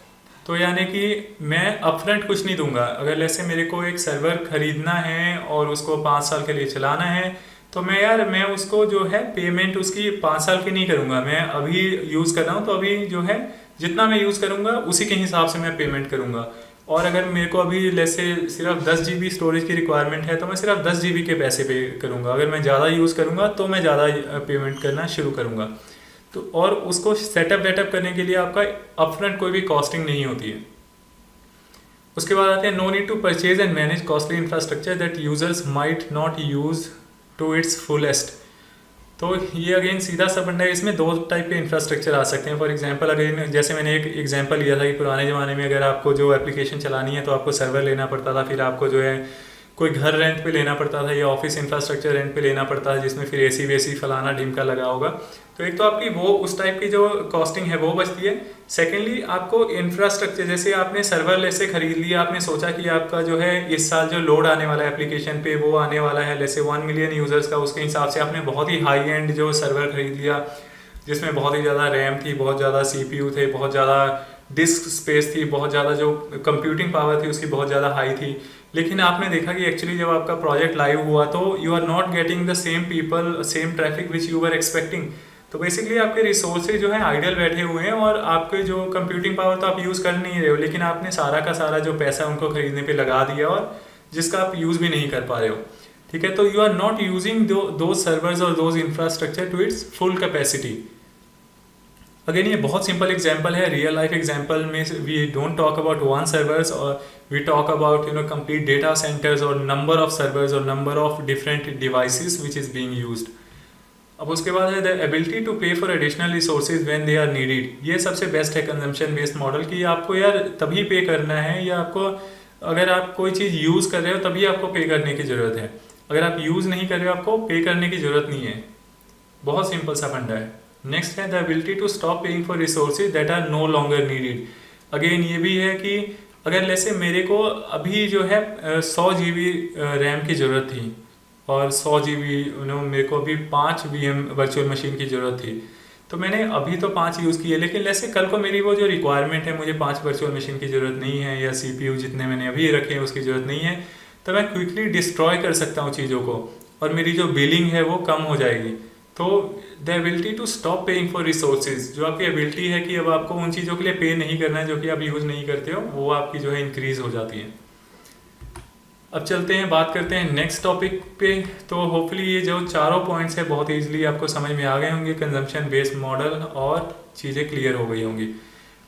तो यानी कि मैं अपफ्रंट कुछ नहीं दूंगा। अगर जैसे मेरे को एक सर्वर खरीदना है और उसको 5 साल के लिए चलाना है, तो मैं उसको जो है पेमेंट उसकी 5 साल की नहीं करूंगा। मैं अभी यूज़ कर रहा हूँ तो अभी जो है जितना मैं यूज़ करूंगा उसी के हिसाब से मैं पेमेंट करूंगा। और अगर मेरे को अभी जैसे सिर्फ 10 GB स्टोरेज की रिक्वायरमेंट है तो मैं सिर्फ 10 GB के पैसे पे करूँगा। अगर मैं ज़्यादा यूज़ करूँगा तो मैं ज़्यादा पेमेंट करना शुरू करूँगा। तो और उसको सेटअप वेटअप करने के लिए आपका अपफ्रंट कोई भी कॉस्टिंग नहीं होती है। उसके बाद आते हैं no need to purchase and manage costly infrastructure that users might not use to its fullest. तो ये अगेन सीधा सा फंडा है। इसमें 2 टाइप के इंफ्रास्ट्रक्चर आ सकते हैं। फॉर एग्जांपल अगर जैसे मैंने एक एग्जांपल लिया था कि पुराने ज़माने में अगर आपको जो एप्लीकेशन चलानी है तो आपको सर्वर लेना पड़ता था, फिर आपको जो है कोई घर रेंट पे लेना पड़ता था या ऑफिस इंफ्रास्ट्रक्चर रेंट पे लेना पड़ता है जिसमें फिर एसी वेसी फलाना ढिमका लगा होगा। तो एक तो आपकी वो उस टाइप की जो कॉस्टिंग है वो बचती है। सेकेंडली आपको इंफ्रास्ट्रक्चर, जैसे आपने सर्वर से खरीद लिया, आपने सोचा कि आपका जो है इस साल जो लोड आने वाला है एप्लीकेशन पे वो आने वाला है जैसे 1 मिलियन यूजर्स का, उसके हिसाब से आपने बहुत ही हाई एंड जो सर्वर खरीद लिया जिसमें बहुत ही ज़्यादा रैम थी, बहुत ज़्यादा CPU थे, बहुत ज़्यादा डिस्क स्पेस थी, बहुत ज़्यादा जो कंप्यूटिंग पावर थी उसकी बहुत ज़्यादा हाई थी। लेकिन आपने देखा कि एक्चुअली जब आपका प्रोजेक्ट लाइव हुआ तो you are not getting the same people, same traffic which you were expecting. तो बेसिकली आपके रिसोर्सेज जो है आइडियल बैठे हुए हैं और आपके जो कंप्यूटिंग पावर तो आप यूज़ कर नहीं रहे हो, लेकिन आपने सारा का सारा जो पैसा उनको खरीदने पे लगा दिया और जिसका आप यूज़ भी नहीं कर पा रहे हो। ठीक है, तो यू आर नॉट यूजिंग दो सर्वर्स और those infrastructure to its full capacity. Again ये बहुत सिंपल एग्जांपल है, रियल लाइफ एग्जांपल में we don't talk about one servers और we talk about complete data centres और नंबर ऑफ सर्वर्स और number of different devices which is being used. अब उसके बाद है the ability to pay for additional resources when they are needed. ये सबसे best है कंजम्पशन बेस्ड मॉडल कि आपको यार तभी पे करना है, या आपको अगर आप कोई चीज़ यूज़ कर रहे हो तभी आपको पे करने की ज़रूरत है, अगर आप यूज़ नहीं कर रहे हो आपको पे करने की ज़रूरत नहीं है। बहुत सिंपल सा फंडा है। नेक्स्ट है the ability to stop paying for resources that are no longer needed. Again ये भी है कि अगर जैसे मेरे को अभी जो है 100 GB रैम की ज़रूरत थी और 100 GB मेरे को अभी 5 VM वर्चुअल मशीन की ज़रूरत थी, तो मैंने अभी तो 5 यूज़ किए, लेकिन जैसे कल को मेरी वो जो रिक्वायरमेंट है मुझे 5 वर्चुअल मशीन की ज़रूरत नहीं है या CPU जितने मैंने अभी रखे हैं उसकी ज़रूरत नहीं है, तो मैं क्विकली डिस्ट्रॉय कर सकता हूँ चीज़ों को और मेरी जो बिलिंग है वो कम हो जाएगी। तो the ability to stop paying for resources, जो आपकी एबिलिटी है कि अब आपको उन चीज़ों के लिए पे नहीं करना है जो कि आप यूज़ नहीं करते हो, वो आपकी जो है इंक्रीज हो जाती है। अब चलते हैं बात करते हैं नेक्स्ट टॉपिक पे। तो होपफुली ये जो चारों पॉइंट्स है बहुत ईजिली आपको समझ में आ गए होंगे, कंजम्पशन बेस्ड मॉडल और चीज़ें क्लियर हो गई होंगी।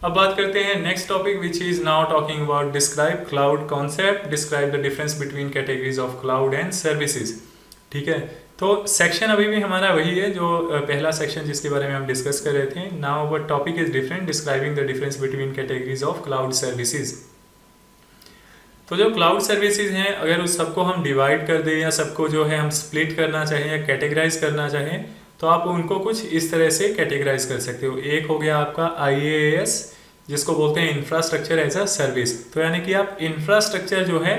अब बात करते हैं next topic which is now talking about describe cloud concept, describe the difference between categories of cloud and services. ठीक है, तो सेक्शन अभी भी हमारा वही है जो पहला सेक्शन जिसके बारे में हम डिस्कस कर रहे थे। Now our topic is different, describing the difference between categories of cloud services. तो जो क्लाउड सर्विसेज हैं अगर उस सबको हम डिवाइड कर दें या सबको जो है हम स्प्लिट करना चाहें या कैटेगराइज करना चाहें तो आप उनको कुछ इस तरह से कैटेगराइज कर सकते हो। एक हो गया आपका IaaS जिसको बोलते हैं इंफ्रास्ट्रक्चर एज अ सर्विस। तो यानी कि आप इंफ्रास्ट्रक्चर जो है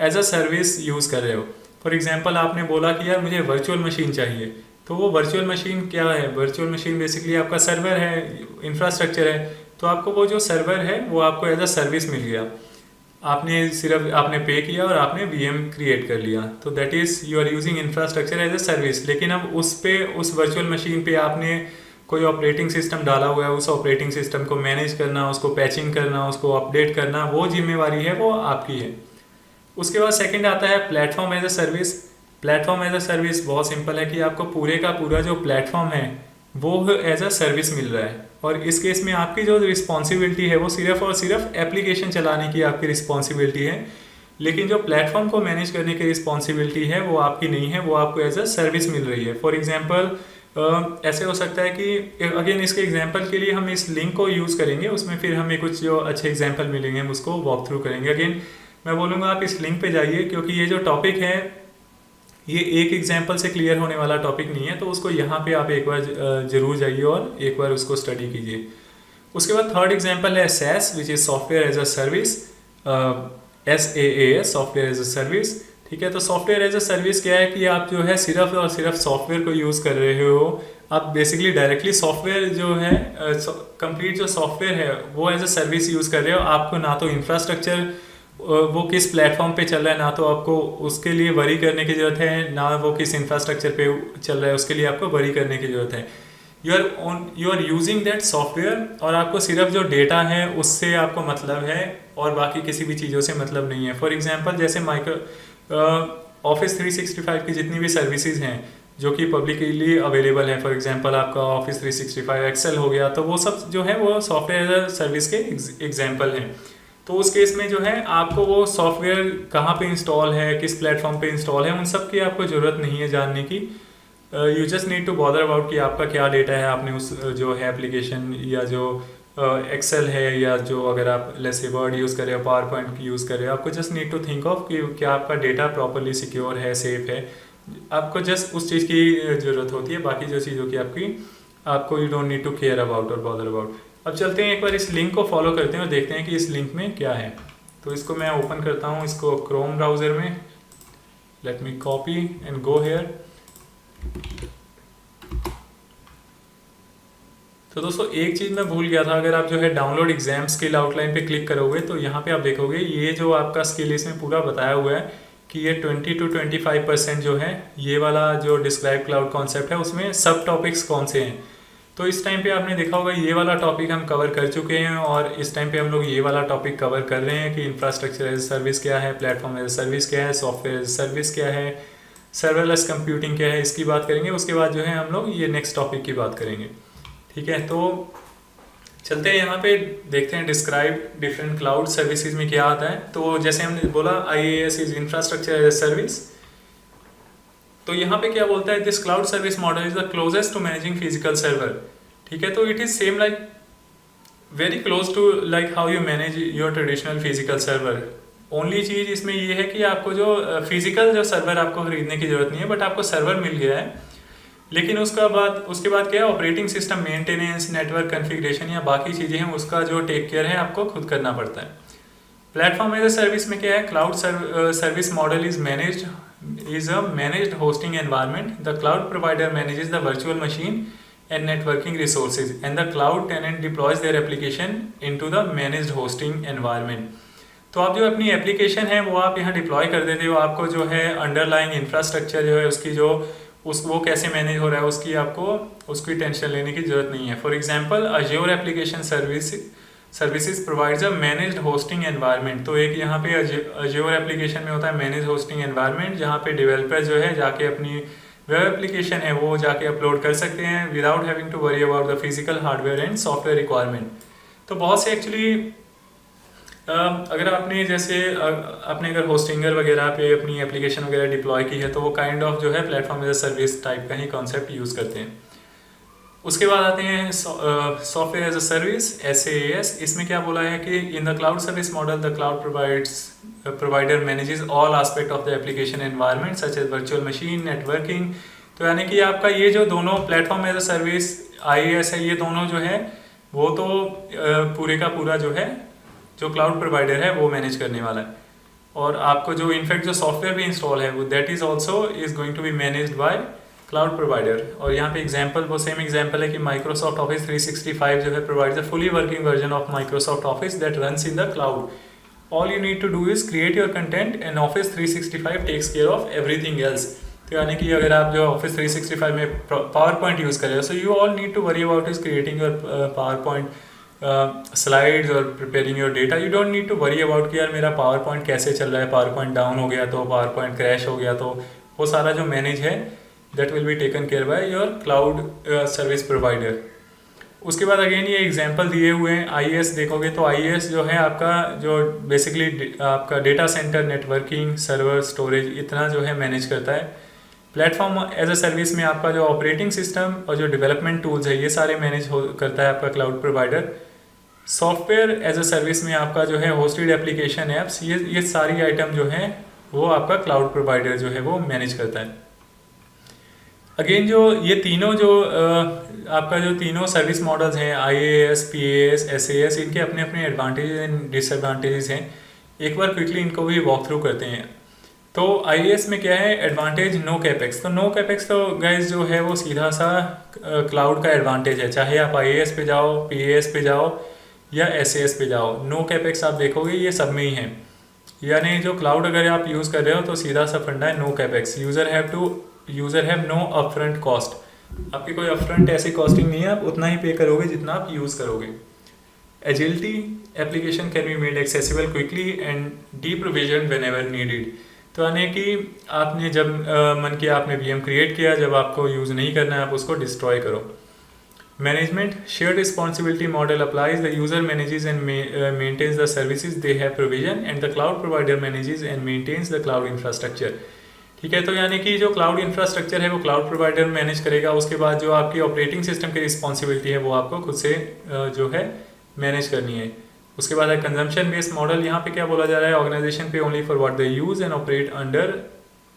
एज अ सर्विस यूज़ कर रहे हो। फॉर एग्जाम्पल आपने बोला कि यार मुझे वर्चुअल मशीन चाहिए, तो वो वर्चुअल मशीन क्या है? वर्चुअल मशीन बेसिकली आपका सर्वर है, इंफ्रास्ट्रक्चर है। तो आपको वो जो सर्वर है वो आपको एज अ सर्विस मिल गया, आपने पे किया और आपने VM क्रिएट कर लिया, तो that is you are using infrastructure as a service. लेकिन अब उस वर्चुअल मशीन पे आपने कोई ऑपरेटिंग सिस्टम डाला हुआ है, उस ऑपरेटिंग सिस्टम को मैनेज करना, उसको पैचिंग करना, उसको अपडेट करना, वो जिम्मेवारी है वो आपकी है। उसके बाद सेकंड आता है platform as a service. Platform as a service बहुत सिंपल है कि आपको पूरे का पूरा जो प्लेटफॉर्म है वो एज अ सर्विस मिल रहा है, और इस केस में आपकी जो रिस्पॉन्सिबिलिटी है वो सिर्फ और सिर्फ एप्लीकेशन चलाने की आपकी रिस्पॉन्सिबिलिटी है, लेकिन जो प्लेटफॉर्म को मैनेज करने की रिस्पॉन्सिबिलिटी है वो आपकी नहीं है, वो आपको एज अ सर्विस मिल रही है। फॉर एग्जाम्पल ऐसे हो सकता है कि अगेन इसके एग्जाम्पल के लिए हम इस लिंक को यूज़ करेंगे, उसमें फिर हमें कुछ जो अच्छे एग्जाम्पल मिलेंगे हम उसको वॉक थ्रू करेंगे। अगेन मैं बोलूँगा आप इस लिंक पे जाइए, क्योंकि ये जो टॉपिक है ये एक एग्जाम्पल से क्लियर होने वाला टॉपिक नहीं है, तो उसको यहाँ पे आप एक बार जरूर जाइए और एक बार उसको स्टडी कीजिए। उसके बाद थर्ड एग्जाम्पल है SaaS which is software as a service, SaaS software as a service. ठीक है, तो सॉफ्टवेयर एज अ सर्विस क्या है कि आप जो है सिर्फ और सिर्फ सॉफ्टवेयर को यूज़ कर रहे हो। आप बेसिकली डायरेक्टली सॉफ्टवेयर जो है कंप्लीट जो सॉफ्टवेयर है वो एज अ सर्विस यूज़ कर रहे हो। आपको ना तो इंफ्रास्ट्रक्चर वो किस प्लेटफॉर्म पे चल रहा है ना तो आपको उसके लिए वरी करने की ज़रूरत है, ना वो किस इंफ्रास्ट्रक्चर पे चल रहा है उसके लिए आपको वरी करने की ज़रूरत है। You are using that software, और आपको सिर्फ जो डेटा है उससे आपको मतलब है और बाकी किसी भी चीज़ों से मतलब नहीं है। फॉर एग्जांपल जैसे Office 365 की जितनी भी सर्विसेज हैं जो कि पब्लिकली अवेलेबल है, फॉर एग्जांपल आपका Office 365 Excel हो गया, तो वो सब जो है वो सॉफ्टवेयर एज अ सर्विस के एग्जाम्पल हैं। तो उस केस में जो है आपको वो सॉफ्टवेयर कहाँ पे इंस्टॉल है, किस प्लेटफॉर्म पे इंस्टॉल है, उन सब की आपको ज़रूरत नहीं है जानने की। You just need to bother about कि आपका क्या डेटा है, आपने उस जो है एप्लीकेशन या जो एक्सेल है या जो अगर आप लेसे वर्ड यूज़ कर रहे हो, पावर पॉइंट यूज़ कर रहे हो, आपको just need to think of कि क्या आपका डेटा प्रॉपरली सिक्योर है, सेफ है। आपको जस्ट उस चीज़ की ज़रूरत होती है, बाकी जो चीज़ों की आपको you don't need to care about और बॉदर अबाउट। अब चलते हैं एक बार इस लिंक को फॉलो करते हैं और देखते हैं कि इस लिंक में क्या है। तो इसको मैं ओपन करता हूँ, इसको क्रोम ब्राउज़र में। Let me copy and go here. तो दोस्तों एक चीज़ मैं भूल गया था, अगर आप जो है डाउनलोड एग्जाम स्किल आउटलाइन पे क्लिक करोगे तो यहाँ पे आप देखोगे ये जो आपका स्किल इसमें पूरा बताया हुआ है कि ये 20 to 25% जो है, ये वाला जो डिस्क्राइब क्लाउड कॉन्सेप्ट है उसमें सब टॉपिक्स कौन से हैं। तो इस टाइम पे आपने देखा होगा ये वाला टॉपिक हम कवर कर चुके हैं और इस टाइम पे हम लोग ये वाला टॉपिक कवर कर रहे हैं कि इंफ्रास्ट्रक्चर एज सर्विस क्या है, प्लेटफॉर्म एज सर्विस क्या है, सॉफ्टवेयर एज सर्विस क्या है, सर्वरलेस कंप्यूटिंग क्या है, इसकी बात करेंगे। उसके बाद जो है हम लोग ये नेक्स्ट टॉपिक की बात करेंगे। ठीक है, तो चलते हैं यहाँ पे देखते हैं डिस्क्राइब डिफरेंट क्लाउड सर्विसेज में क्या आता है। तो जैसे हमने बोला IaaS is infrastructure as service, तो यहाँ पे क्या बोलता है, this cloud service model is the closest to managing physical server. ठीक है, तो it is same like very close to like how you manage your traditional physical server. Only चीज़ इसमें ये है कि आपको जो फिजिकल जो सर्वर आपको खरीदने की जरूरत नहीं है, बट आपको सर्वर मिल गया है। लेकिन उसके बाद क्या है, operating system maintenance, network configuration या बाकी चीज़ें हैं उसका जो टेक केयर है आपको खुद करना पड़ता है। प्लेटफॉर्म एज अ सर्विस में क्या है, cloud service model is a managed hosting environment. The cloud provider manages the virtual machine and networking resources and the cloud tenant deploys their application into the managed hosting environment। तो आप जो अपनी application है वो आप यहाँ deploy कर देते हो, आपको जो है अंडरलाइंग इंफ्रास्ट्रक्चर जो है उसकी जो वो कैसे मैनेज हो रहा है उसकी टेंशन लेने की जरूरत नहीं है। For example Azure application services provides a managed hosting environment. तो एक यहाँ पे अज्योर एप्लीकेशन में होता है मैनेज होस्टिंग एनवायरनमेंट, जहाँ पे डेवलपर जो है जाके अपनी वेब एप्लीकेशन है वो जाके अपलोड कर सकते हैं without having to worry about the physical hardware and software requirement. तो बहुत से एक्चुअली अगर आपने जैसे आपने अगर होस्टिंगर वगैरह पे अपनी एप्लीकेशन वगैरह डिप्लॉय की है तो वो काइंड ऑफ जो है platform as a service type का ही कॉन्सेप्ट यूज़ करते हैं। उसके बाद आते हैं software as a service SaaS। इसमें क्या बोला है कि in the cloud service model the cloud provider manages all aspect of the application environment such as virtual machine, networking. तो यानी कि आपका ये जो दोनों platform as a service IaaS है, ये दोनों जो है वो तो पूरे का पूरा जो है जो क्लाउड प्रोवाइडर है वो मैनेज करने वाला है। और आपको जो इनफैक्ट जो सॉफ्टवेयर भी इंस्टॉल है वो that is also is going to be managed by cloud provider. और यहाँ पे एग्जांपल वो सेम एग्जांपल है कि माइक्रोसॉफ्ट ऑफिस 365 जो है provides a fully working version of Microsoft Office that runs in the cloud. All you need to do is create your content and Office 365 takes care of everything else. तो यानी कि अगर आप जो office 365 में power point use कर रहे हो, so you all need to worry about is creating your PowerPoint slides और preparing your data. You don't need to worry about कि यार मेरा पावर पॉइंट कैसे चल रहा है, पावर पॉइंट डाउन हो गया तो, पावर पॉइंट क्रैश हो गया तो, वो सारा जो मैनेज है that will be taken care by your cloud service provider. उसके बाद अगेन ये एग्जांपल दिए हुए हैं। IaaS देखोगे तो IaaS जो है आपका जो बेसिकली आपका data centre, networking, server, storage इतना जो है मैनेज करता है। प्लेटफॉर्म एज अ सर्विस में आपका जो ऑपरेटिंग सिस्टम और जो डेवलपमेंट टूल्स है ये सारे मैनेज करता है आपका cloud provider. Software as a service में आपका जो है होस्टेड एप्लीकेशन ऐप्स, ये सारी आइटम जो है वो आपका क्लाउड प्रोवाइडर जो है वो मैनेज करता है। अगेन जो ये तीनों जो आपका जो तीनों सर्विस मॉडल्स हैं IaaS, PaaS, SaaS, इनके अपने अपने एडवांटेजेस एंड डिसएडवांटेजेस हैं। एक बार क्विकली इनको भी वॉक थ्रू करते हैं। तो IaaS में क्या है एडवांटेज, नो कैपेक्स। तो नो कैपेक्स तो गाइज जो है वो सीधा सा क्लाउड का एडवांटेज है, चाहे आप IaaS पे जाओ, PaaS पे जाओ या SaaS पे जाओ, नो कैपेक्स आप देखोगे ये सब में ही है। यानी जो क्लाउड अगर आप यूज़ कर रहे हो तो सीधा सा फंडा है no capex. User have no upfront cost. आपकी कोई अपफ्रंट ऐसी कॉस्टिंग नहीं है, आप उतना ही पे करोगे जितना आप यूज़ करोगे। Agility, application can be made accessible quickly and deprovision whenever needed. तो यानी कि आपने जब मन किया आपने VM क्रिएट किया, जब आपको यूज़ नहीं करना है आप उसको डिस्ट्रॉय करो। Management, shared responsibility model applies. The user manages and maintains the services they have provision and the cloud provider manages and maintains the cloud infrastructure. ठीक है, तो यानी कि जो क्लाउड इंफ्रास्ट्रक्चर है वो क्लाउड प्रोवाइडर मैनेज करेगा। उसके बाद जो आपकी ऑपरेटिंग सिस्टम की रिस्पॉन्सिबिलिटी है वो आपको खुद से जो है मैनेज करनी है। उसके बाद है कंजम्पशन बेस्ड मॉडल। यहाँ पे क्या बोला जा रहा है, ऑर्गेनाइजेशन पे only for what they use and operate under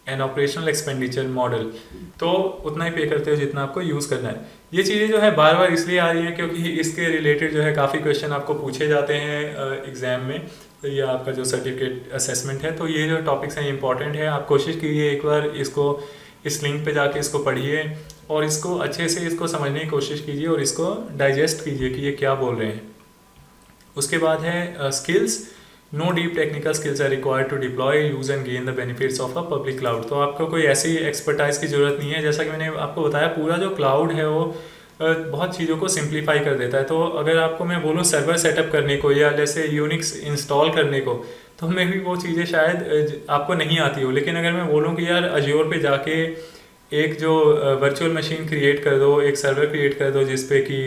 N operational expenditure model. तो उतना ही पे करते हो जितना आपको यूज़ करना है। ये चीज़ें जो है बार बार इसलिए आ रही हैं क्योंकि इसके रिलेटेड जो है काफ़ी क्वेश्चन आपको पूछे जाते हैं एग्ज़ाम में। तो ये आपका जो सर्टिफिकेट असेसमेंट है, तो ये जो टॉपिक्स हैं इंपॉर्टेंट है। आप कोशिश कीजिए एक बार इसको इस लिंक पे जाके इसको पढ़िए और इसको अच्छे से इसको समझने की कोशिश कीजिए और इसको डाइजेस्ट कीजिए कि ये क्या बोल रहे हैं। उसके बाद है skills. No deep technical skills are required to deploy use and gain the benefits of a public cloud. तो आपको कोई ऐसी एक्सपर्टाइज की ज़रूरत नहीं है। जैसा कि मैंने आपको बताया, पूरा जो क्लाउड है वो बहुत चीज़ों को सिंप्लीफाई कर देता है। तो अगर आपको मैं बोलूँ सर्वर सेटअप करने को या जैसे यूनिक्स इंस्टॉल करने को, तो मैं भी वो चीज़ें शायद आपको नहीं आती हो। लेकिन अगर मैं बोलूँ कि यार अज्योर पे जाके एक जो वर्चुअल मशीन क्रिएट कर दो, एक सर्वर क्रिएट कर दो जिसपे कि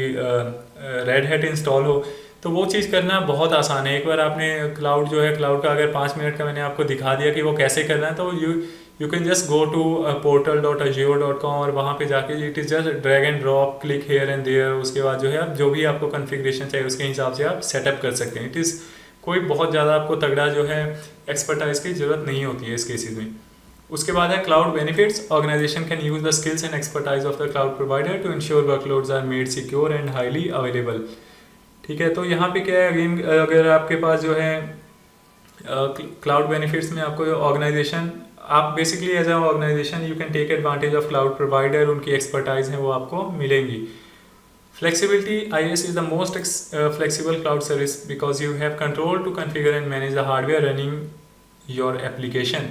रेड हैट इंस्टॉल हो, तो वो चीज़ करना बहुत आसान है। एक बार आपने क्लाउड जो है, क्लाउड का अगर 5 मिनट का मैंने आपको दिखा दिया कि वो कैसे करना है, तो you can just go to portal.azure.com और वहाँ पे जाके it is just drag and drop, click here and there. उसके बाद जो है आप जो भी आपको कॉन्फ़िगरेशन चाहिए उसके हिसाब से आप सेटअप कर सकते हैं। इट इज़ कोई बहुत ज़्यादा आपको तगड़ा जो है एक्सपर्टाइज की ज़रूरत नहीं होती है इस केसेस में। उसके बाद है cloud benefits. Organization can use the skills and expertise of the cloud provider to ensure workloads are made secure and highly available. ठीक है, तो यहाँ पे क्या है, अगेन अगर आपके पास जो है क्लाउड बेनिफिट्स में आपको ऑर्गेनाइजेशन, आप basically as a organization you can take advantage of cloud provider, उनकी एक्सपर्टाइज है वो आपको मिलेंगी। Flexibility, IaaS is the most flexible cloud service because you have control to configure and manage the hardware running your application।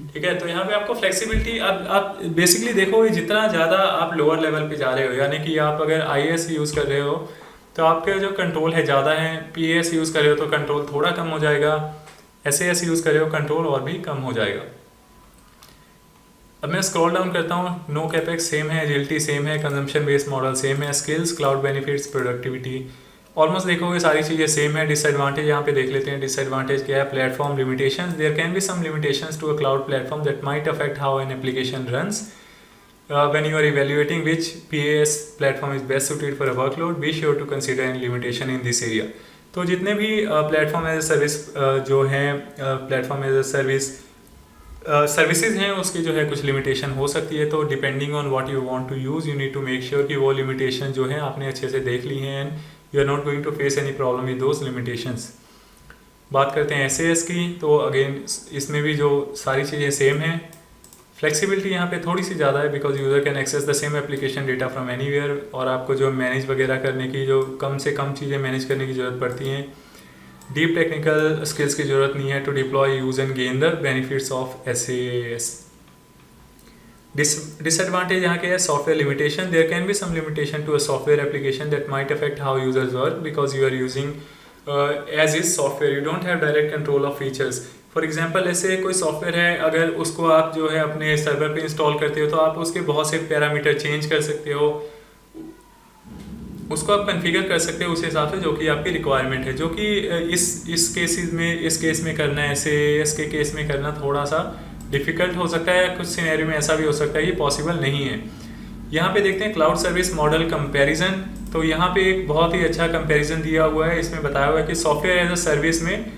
ठीक है, तो यहाँ पे आपको फ्लेक्सिबिलिटी, आप बेसिकली देखो जितना ज़्यादा आप लोअर लेवल पे जा रहे हो, यानी कि आप अगर IaaS यूज़ कर रहे हो तो आपके जो कंट्रोल है ज़्यादा है, PaaS यूज़ कर रहे हो तो कंट्रोल थोड़ा कम हो जाएगा, SaaS यूज़ कर रहे हो कंट्रोल और भी कम हो जाएगा। अब मैं स्क्रॉल डाउन करता हूँ, नो कैपेक्स सेम है, एजिलिटी सेम है, कंजम्पशन बेस्ड मॉडल सेम है, skills, cloud benefits, productivity almost देखोगे सारी चीज़ें सेम है। डिसएडवांटेज यहाँ पे देख लेते हैं। डिसएडवांटेज क्या है, platform limitations. There can be some limitations to a cloud platform that might affect how an application runs when you are evaluating which PaaS platform is best suited for a workload, be sure to consider an limitation in this area. तो जितने भी platform as a service जो हैं, platform as a service services हैं, उसकी जो है कुछ लिमिटेशन हो सकती है। तो depending on what you want to use, you need to make sure कि वो लिमिटेशन जो है आपने अच्छे से देख ली हैं and you are not going to face any problem with those limitations. बात करते हैं SaaS की, तो अगेन इसमें भी जो सारी चीज़ें सेम हैं। फ्लेक्सिबिलिटी यहाँ पे थोड़ी सी ज़्यादा है because user can access the same application data from anywhere, और आपको जो मैनेज वगैरह करने की, जो कम से कम चीज़ें मैनेज करने की ज़रूरत पड़ती हैं। डीप टेक्निकल स्किल्स की जरूरत नहीं है to deploy, use and gain the benefits of SaaS। Disadvantage यहाँ के है software limitation. There can be some limitation to a software application that might affect how users work because you are using as is software, you don't have direct control of features. For example, ऐसे कोई software है, अगर उसको आप जो है अपने server पे इंस्टॉल करते हो तो आप उसके बहुत से पैरामीटर चेंज कर सकते हो, उसको आप कॉन्फ़िगर कर सकते हो उस हिसाब से जो कि आपकी रिक्वायरमेंट है। जो कि इस केस में करना है, SaaS के केस में करना थोड़ा सा डिफ़िकल्ट हो सकता है। कुछ सिनेरियो में ऐसा भी हो सकता है कि पॉसिबल नहीं है। यहाँ पे देखते हैं क्लाउड सर्विस मॉडल कंपैरिजन। तो यहाँ पे एक बहुत ही अच्छा कंपैरिजन दिया हुआ है। इसमें बताया हुआ है कि सॉफ्टवेयर एज अ सर्विस में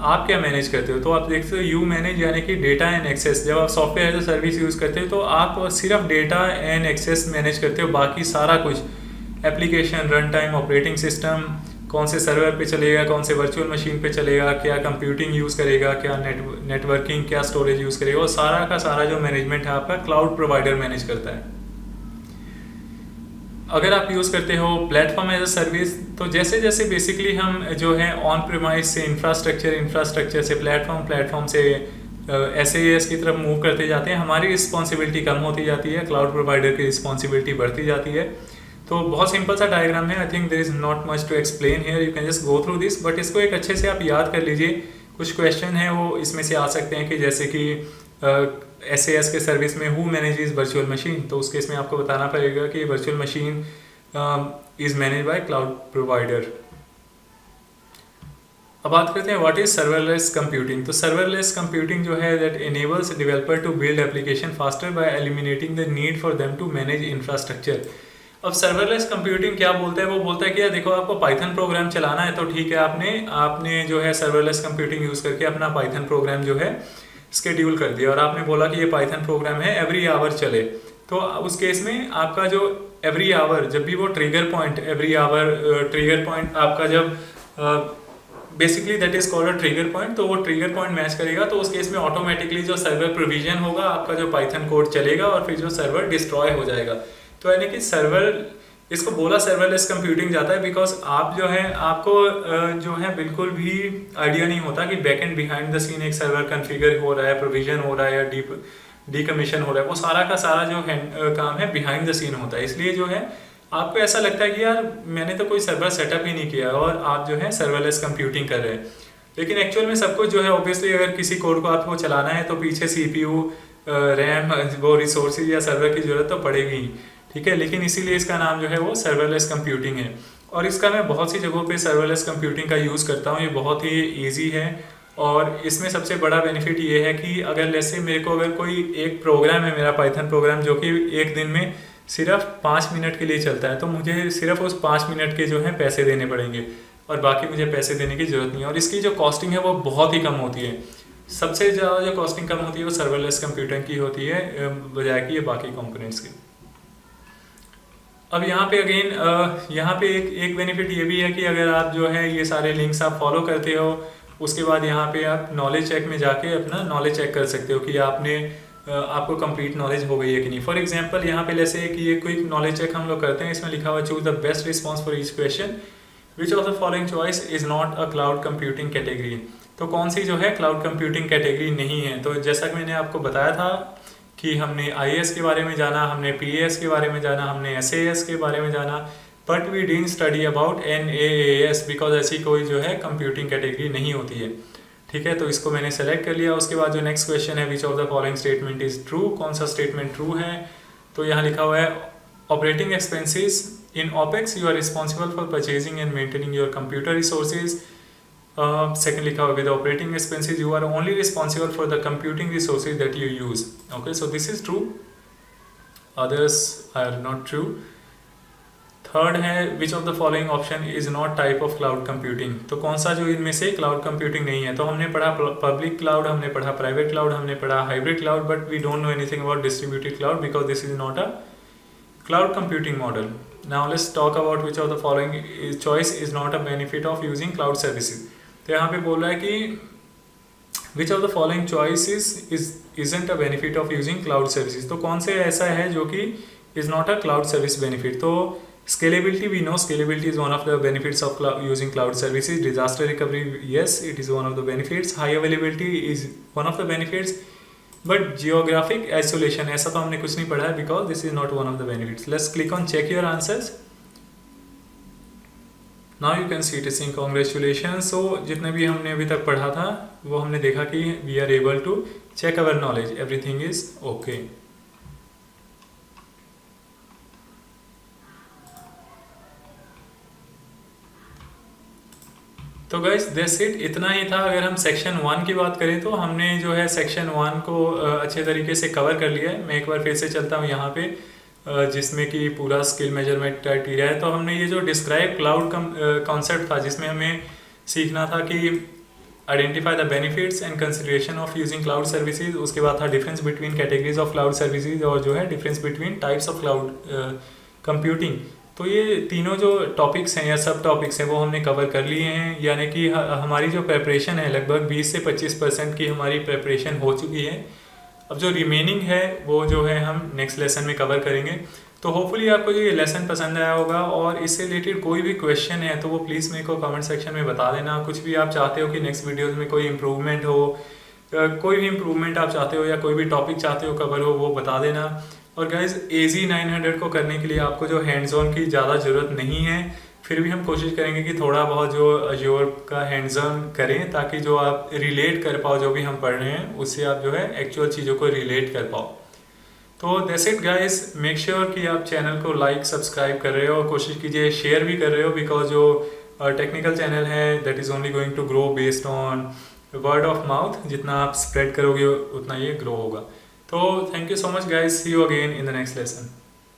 आप क्या मैनेज करते हो। तो आप देखते हो यू मैनेज, यानी कि डेटा एंड एक्सेस। जब आप software as a service use करते हो तो आप सिर्फ डेटा एंड एक्सेस मैनेज करते हो, बाकी सारा कुछ application, run time, operating system, कौन से सर्वर पे चलेगा, कौन से वर्चुअल मशीन पे चलेगा, क्या कंप्यूटिंग यूज़ करेगा, क्या नेटवर्किंग, क्या स्टोरेज यूज़ करेगा, वो सारा का सारा जो मैनेजमेंट है आपका क्लाउड प्रोवाइडर मैनेज करता है। अगर आप यूज़ करते हो प्लेटफॉर्म एज अ सर्विस, तो जैसे जैसे बेसिकली हम जो है ऑन प्रीमाइस से इंफ्रास्ट्रक्चर से प्लेटफॉर्म से SaaS की तरफ मूव करते जाते हैं, हमारी रिस्पॉन्सिबिलिटी कम होती जाती है, क्लाउड प्रोवाइडर की रिस्पॉन्सिबिलिटी बढ़ती जाती है। तो बहुत सिंपल सा डायग्राम है। I think there is not much to explain here, you can just go through this, but इसको एक अच्छे से आप याद कर लीजिए। कुछ क्वेश्चन है वो इसमें से आ सकते हैं कि जैसे कि SaaS के सर्विस में हु मैनेजेस वर्चुअल मशीन, तो उस केस में आपको बताना पड़ेगा कि virtual machine is managed by cloud provider. अब बात करते हैं व्हाट इज सर्वरलेस कंप्यूटिंग। तो सर्वरलेस कंप्यूटिंग जो है that enables developer to build application faster by eliminating the need for them to manage infrastructure. अब सर्वरलेस कंप्यूटिंग क्या बोलता है, वो बोलता है कि यार देखो आपको पाइथन प्रोग्राम चलाना है तो ठीक है, आपने जो है सर्वरलेस कंप्यूटिंग यूज़ करके अपना पाइथन प्रोग्राम जो है स्केड्यूल कर दिया और आपने बोला कि ये पाइथन प्रोग्राम है एवरी आवर चले। तो उस केस में आपका जो एवरी आवर, जब भी वो trigger point every hour trigger point आपका जब basically that is called a trigger point, तो वो ट्रिगर पॉइंट मैच करेगा तो उस केस में ऑटोमेटिकली जो सर्वर प्रोविजन होगा आपका जो पाइथन कोड चलेगा और फिर जो सर्वर डिस्ट्रॉय हो जाएगा। तो यानी कि सर्वर, इसको बोला सर्वरलेस कंप्यूटिंग जाता है बिकॉज आप जो है आपको जो है बिल्कुल भी आइडिया नहीं होता कि back end behind the scene एक सर्वर कन्फिगर हो रहा है, प्रोविजन हो रहा है या डीकमीशन हो रहा है, वो सारा का सारा जो काम है बिहाइंड द सीन होता है। इसलिए जो है आपको ऐसा लगता है कि यार मैंने तो कोई सर्वर सेटअप ही नहीं किया और आप जो है सर्वरलेस कंप्यूटिंग कर रहे हैं, लेकिन एक्चुअल में सब कुछ जो है ऑब्वियसली अगर किसी कोड को आपको चलाना है तो पीछे CPU, रैम, वो रिसोर्सेज या सर्वर की जरूरत तो पड़ेगी ही, ठीक है। लेकिन इसीलिए इसका नाम जो है वो सर्वरलेस कंप्यूटिंग है और इसका मैं बहुत सी जगहों पे सर्वरलेस कंप्यूटिंग का यूज़ करता हूँ। ये बहुत ही ईजी है और इसमें सबसे बड़ा बेनिफिट ये है कि अगर जैसे मेरे को अगर कोई एक प्रोग्राम है, मेरा पाइथन प्रोग्राम जो कि एक दिन में सिर्फ 5 मिनट के लिए चलता है, तो मुझे सिर्फ उस 5 मिनट के जो है पैसे देने पड़ेंगे और बाकी मुझे पैसे देने की ज़रूरत नहीं है। और इसकी जो कॉस्टिंग है वो बहुत ही कम होती है, सबसे ज़्यादा जो कॉस्टिंग कम होती है वो सर्वरलेस कंप्यूटिंग की होती है बजाय कि ये बाकी कंपोनेंट्स की। अब यहाँ पे अगेन यहाँ पे एक बेनिफिट ये भी है कि अगर आप जो है ये सारे लिंक्स आप फॉलो करते हो, उसके बाद यहाँ पे आप नॉलेज चेक में जाके अपना नॉलेज चेक कर सकते हो कि आपको कंप्लीट नॉलेज हो गई है कि नहीं। फॉर एग्जांपल यहाँ पे जैसे कि ये क्विक नॉलेज चेक हम लोग करते हैं, इसमें लिखा हुआ choose the best response for each question, which of the following choice is not a cloud computing category. तो कौन सी जो है क्लाउड कंप्यूटिंग कैटेगरी नहीं है। तो जैसा कि मैंने आपको बताया था कि हमने IAS के बारे में जाना, हमने PAS के बारे में जाना, हमने SAS के बारे में जाना, but we didn't study about NAAS because ऐसी कोई जो है कंप्यूटिंग कैटेगरी नहीं होती है, ठीक है। तो इसको मैंने सेलेक्ट कर लिया। उसके बाद जो नेक्स्ट क्वेश्चन है which of the following statement is true, कौन सा स्टेटमेंट ट्रू है। तो यहाँ लिखा हुआ है operating expenses in OPEX you are responsible for purchasing and maintaining your computer resources. Second लिखा हुआ with operating expenses you are only responsible for the computing resources that you use. Okay, so this is true, others are not true. Third है which of the following option is not type of cloud computing. तो कौन सा जो इनमें से cloud computing नहीं है। तो हमने पढ़ा पब्लिक क्लाउड, हमने पढ़ा प्राइवेट क्लाउड, हमने पढ़ा hybrid cloud, but we don't know anything about distributed cloud because this is not a cloud computing model. Now let's talk about which of the following choice is not a benefit of using cloud services. तो यहाँ पे बोल रहा है कि which of the following choices isn't a benefit of using cloud services. तो कौन से ऐसा है जो कि is not a cloud service benefit. तो scalability, we know scalability is one of the benefits of using cloud services. Disaster recovery, yes, it is one of the benefits. High availability is one of the benefits, but geographic isolation ऐसा तो हमने कुछ नहीं पढ़ा है because this is not one of the benefits. Let's click on check your answers. Now you can see it is saying congratulations. So जितने भी हमने अभी तक पढ़ा था वो हमने देखा कि we are able to check our knowledge, everything is okay. तो गाइस दैट्स इट, इतना ही था। अगर हम सेक्शन 1 की बात करें तो हमने जो है सेक्शन 1 को अच्छे तरीके से कवर कर लिया है। मैं एक बार फिर से चलता हूँ यहाँ पे जिसमें कि पूरा स्किल मेजरमेंट क्राइटेरिया है। तो हमने ये जो डिस्क्राइब क्लाउड कॉन्सेप्ट था जिसमें हमें सीखना था कि identify the benefits and consideration of using cloud services. उसके बाद था difference between categories of cloud services और जो है difference between types of cloud computing. तो ये तीनों जो टॉपिक्स हैं या सब टॉपिक्स हैं वो हमने कवर कर लिए हैं, यानी कि हमारी जो प्रिपरेशन है लगभग 20 से 25% की हमारी प्रिपरेशन हो चुकी है। अब जो रिमेनिंग है वो जो है हम नेक्स्ट लेसन में कवर करेंगे। तो होपफुली आपको जो ये लेसन पसंद आया होगा और इससे रिलेटेड कोई भी क्वेश्चन है तो वो प्लीज़ मेरे को कमेंट सेक्शन में बता देना। कुछ भी आप चाहते हो कि नेक्स्ट वीडियोज़ में कोई इम्प्रूवमेंट हो, कोई भी इम्प्रूवमेंट आप चाहते हो या कोई भी टॉपिक चाहते हो कवर हो, वो बता देना। और गाइज AZ 900 को करने के लिए आपको जो हैंड्स ऑन की ज़्यादा ज़रूरत नहीं है, फिर भी हम कोशिश करेंगे कि थोड़ा बहुत जो अज्योर का हैंड्स ऑन करें ताकि जो आप रिलेट कर पाओ, जो भी हम पढ़ रहे हैं उससे आप जो है एक्चुअल चीज़ों को रिलेट कर पाओ। तो that's it guys, make sure कि आप चैनल को लाइक सब्सक्राइब कर रहे हो और कोशिश कीजिए शेयर भी कर रहे हो बिकॉज जो टेक्निकल चैनल है that is only going to grow based on word of mouth. जितना आप स्प्रेड करोगे उतना ये ग्रो होगा। So thank you so much guys, see you again in the next lesson.